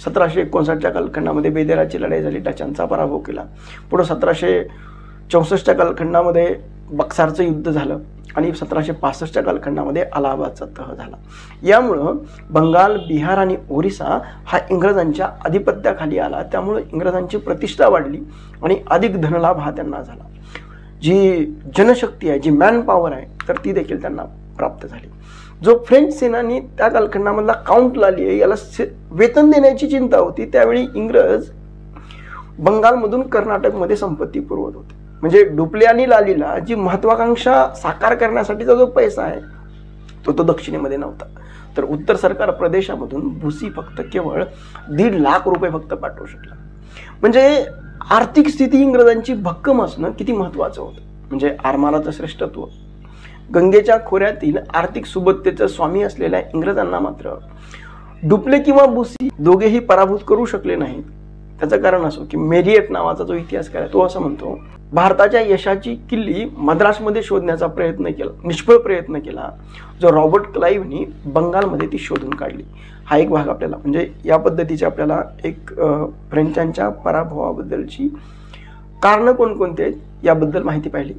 A: 1759च्या कालखंडामध्ये बेदेराची लढाई झाली, डचांचा पराभव केला. पुढं 1764च्या कालखंडामध्ये बक्सारचं युद्ध झालं आणि 1765च्या कालखंडामध्ये अलाहाबादचा तह झाला. यामुळं बंगाल, बिहार आणि ओरिसा हा इंग्रजांच्या आधिपत्याखाली आला. त्यामुळं इंग्रजांची प्रतिष्ठा वाढली आणि अधिक धनलाभ हा त्यांना झाला. जी जनशक्ती आहे, जी मॅन पॉवर आहे तर ती देखील त्यांना प्राप्त झाली. जो फ्रेंच सेनानी त्या कालखंडामधला काउंट लाली आहे याला वेतन देण्याची चिंता होती. त्यावेळी इंग्रज बंगालमधून कर्नाटकमध्ये संपत्ती पुरवत होते. म्हणजे डुप्ले आणि लालीला जी महत्वाकांक्षा साकार करण्यासाठीचा जो पैसा आहे तो दक्षिणेमध्ये नव्हता. तर उत्तर सरकार प्रदेशामधून भुसी फक्त केवळ 1.5 लाख रुपये फक्त पाठवू शकला. म्हणजे आर्थिक स्थिती इंग्रजांची भक्कम असणं किती महत्त्वाचं होतं. म्हणजे आरमाराचं श्रेष्ठत्व, गंगेच्या खोऱ्यातील आर्थिक सुबत्तेचं स्वामी असलेल्या इंग्रजांना मात्र डुप्ले किंवा बुसी दोघेही पराभूत करू शकले नाहीत. त्याचं कारण असो की मेरिएट नावाचा जो इतिहासकार आहे तो असं म्हणतो, भारताच्या यशाची किल्ली मद्रासमध्ये शोधण्याचा निष्फळ प्रयत्न केला जो रॉबर्ट क्लाइव्हनी बंगालमध्ये ती शोधून काढली. हा एक भाग आपल्याला म्हणजे या पद्धतीचे आपल्याला एक फ्रेंचांच्या पराभवाबद्दलची कारणं कोणकोणती आहेत याबद्दल माहिती पाहिली.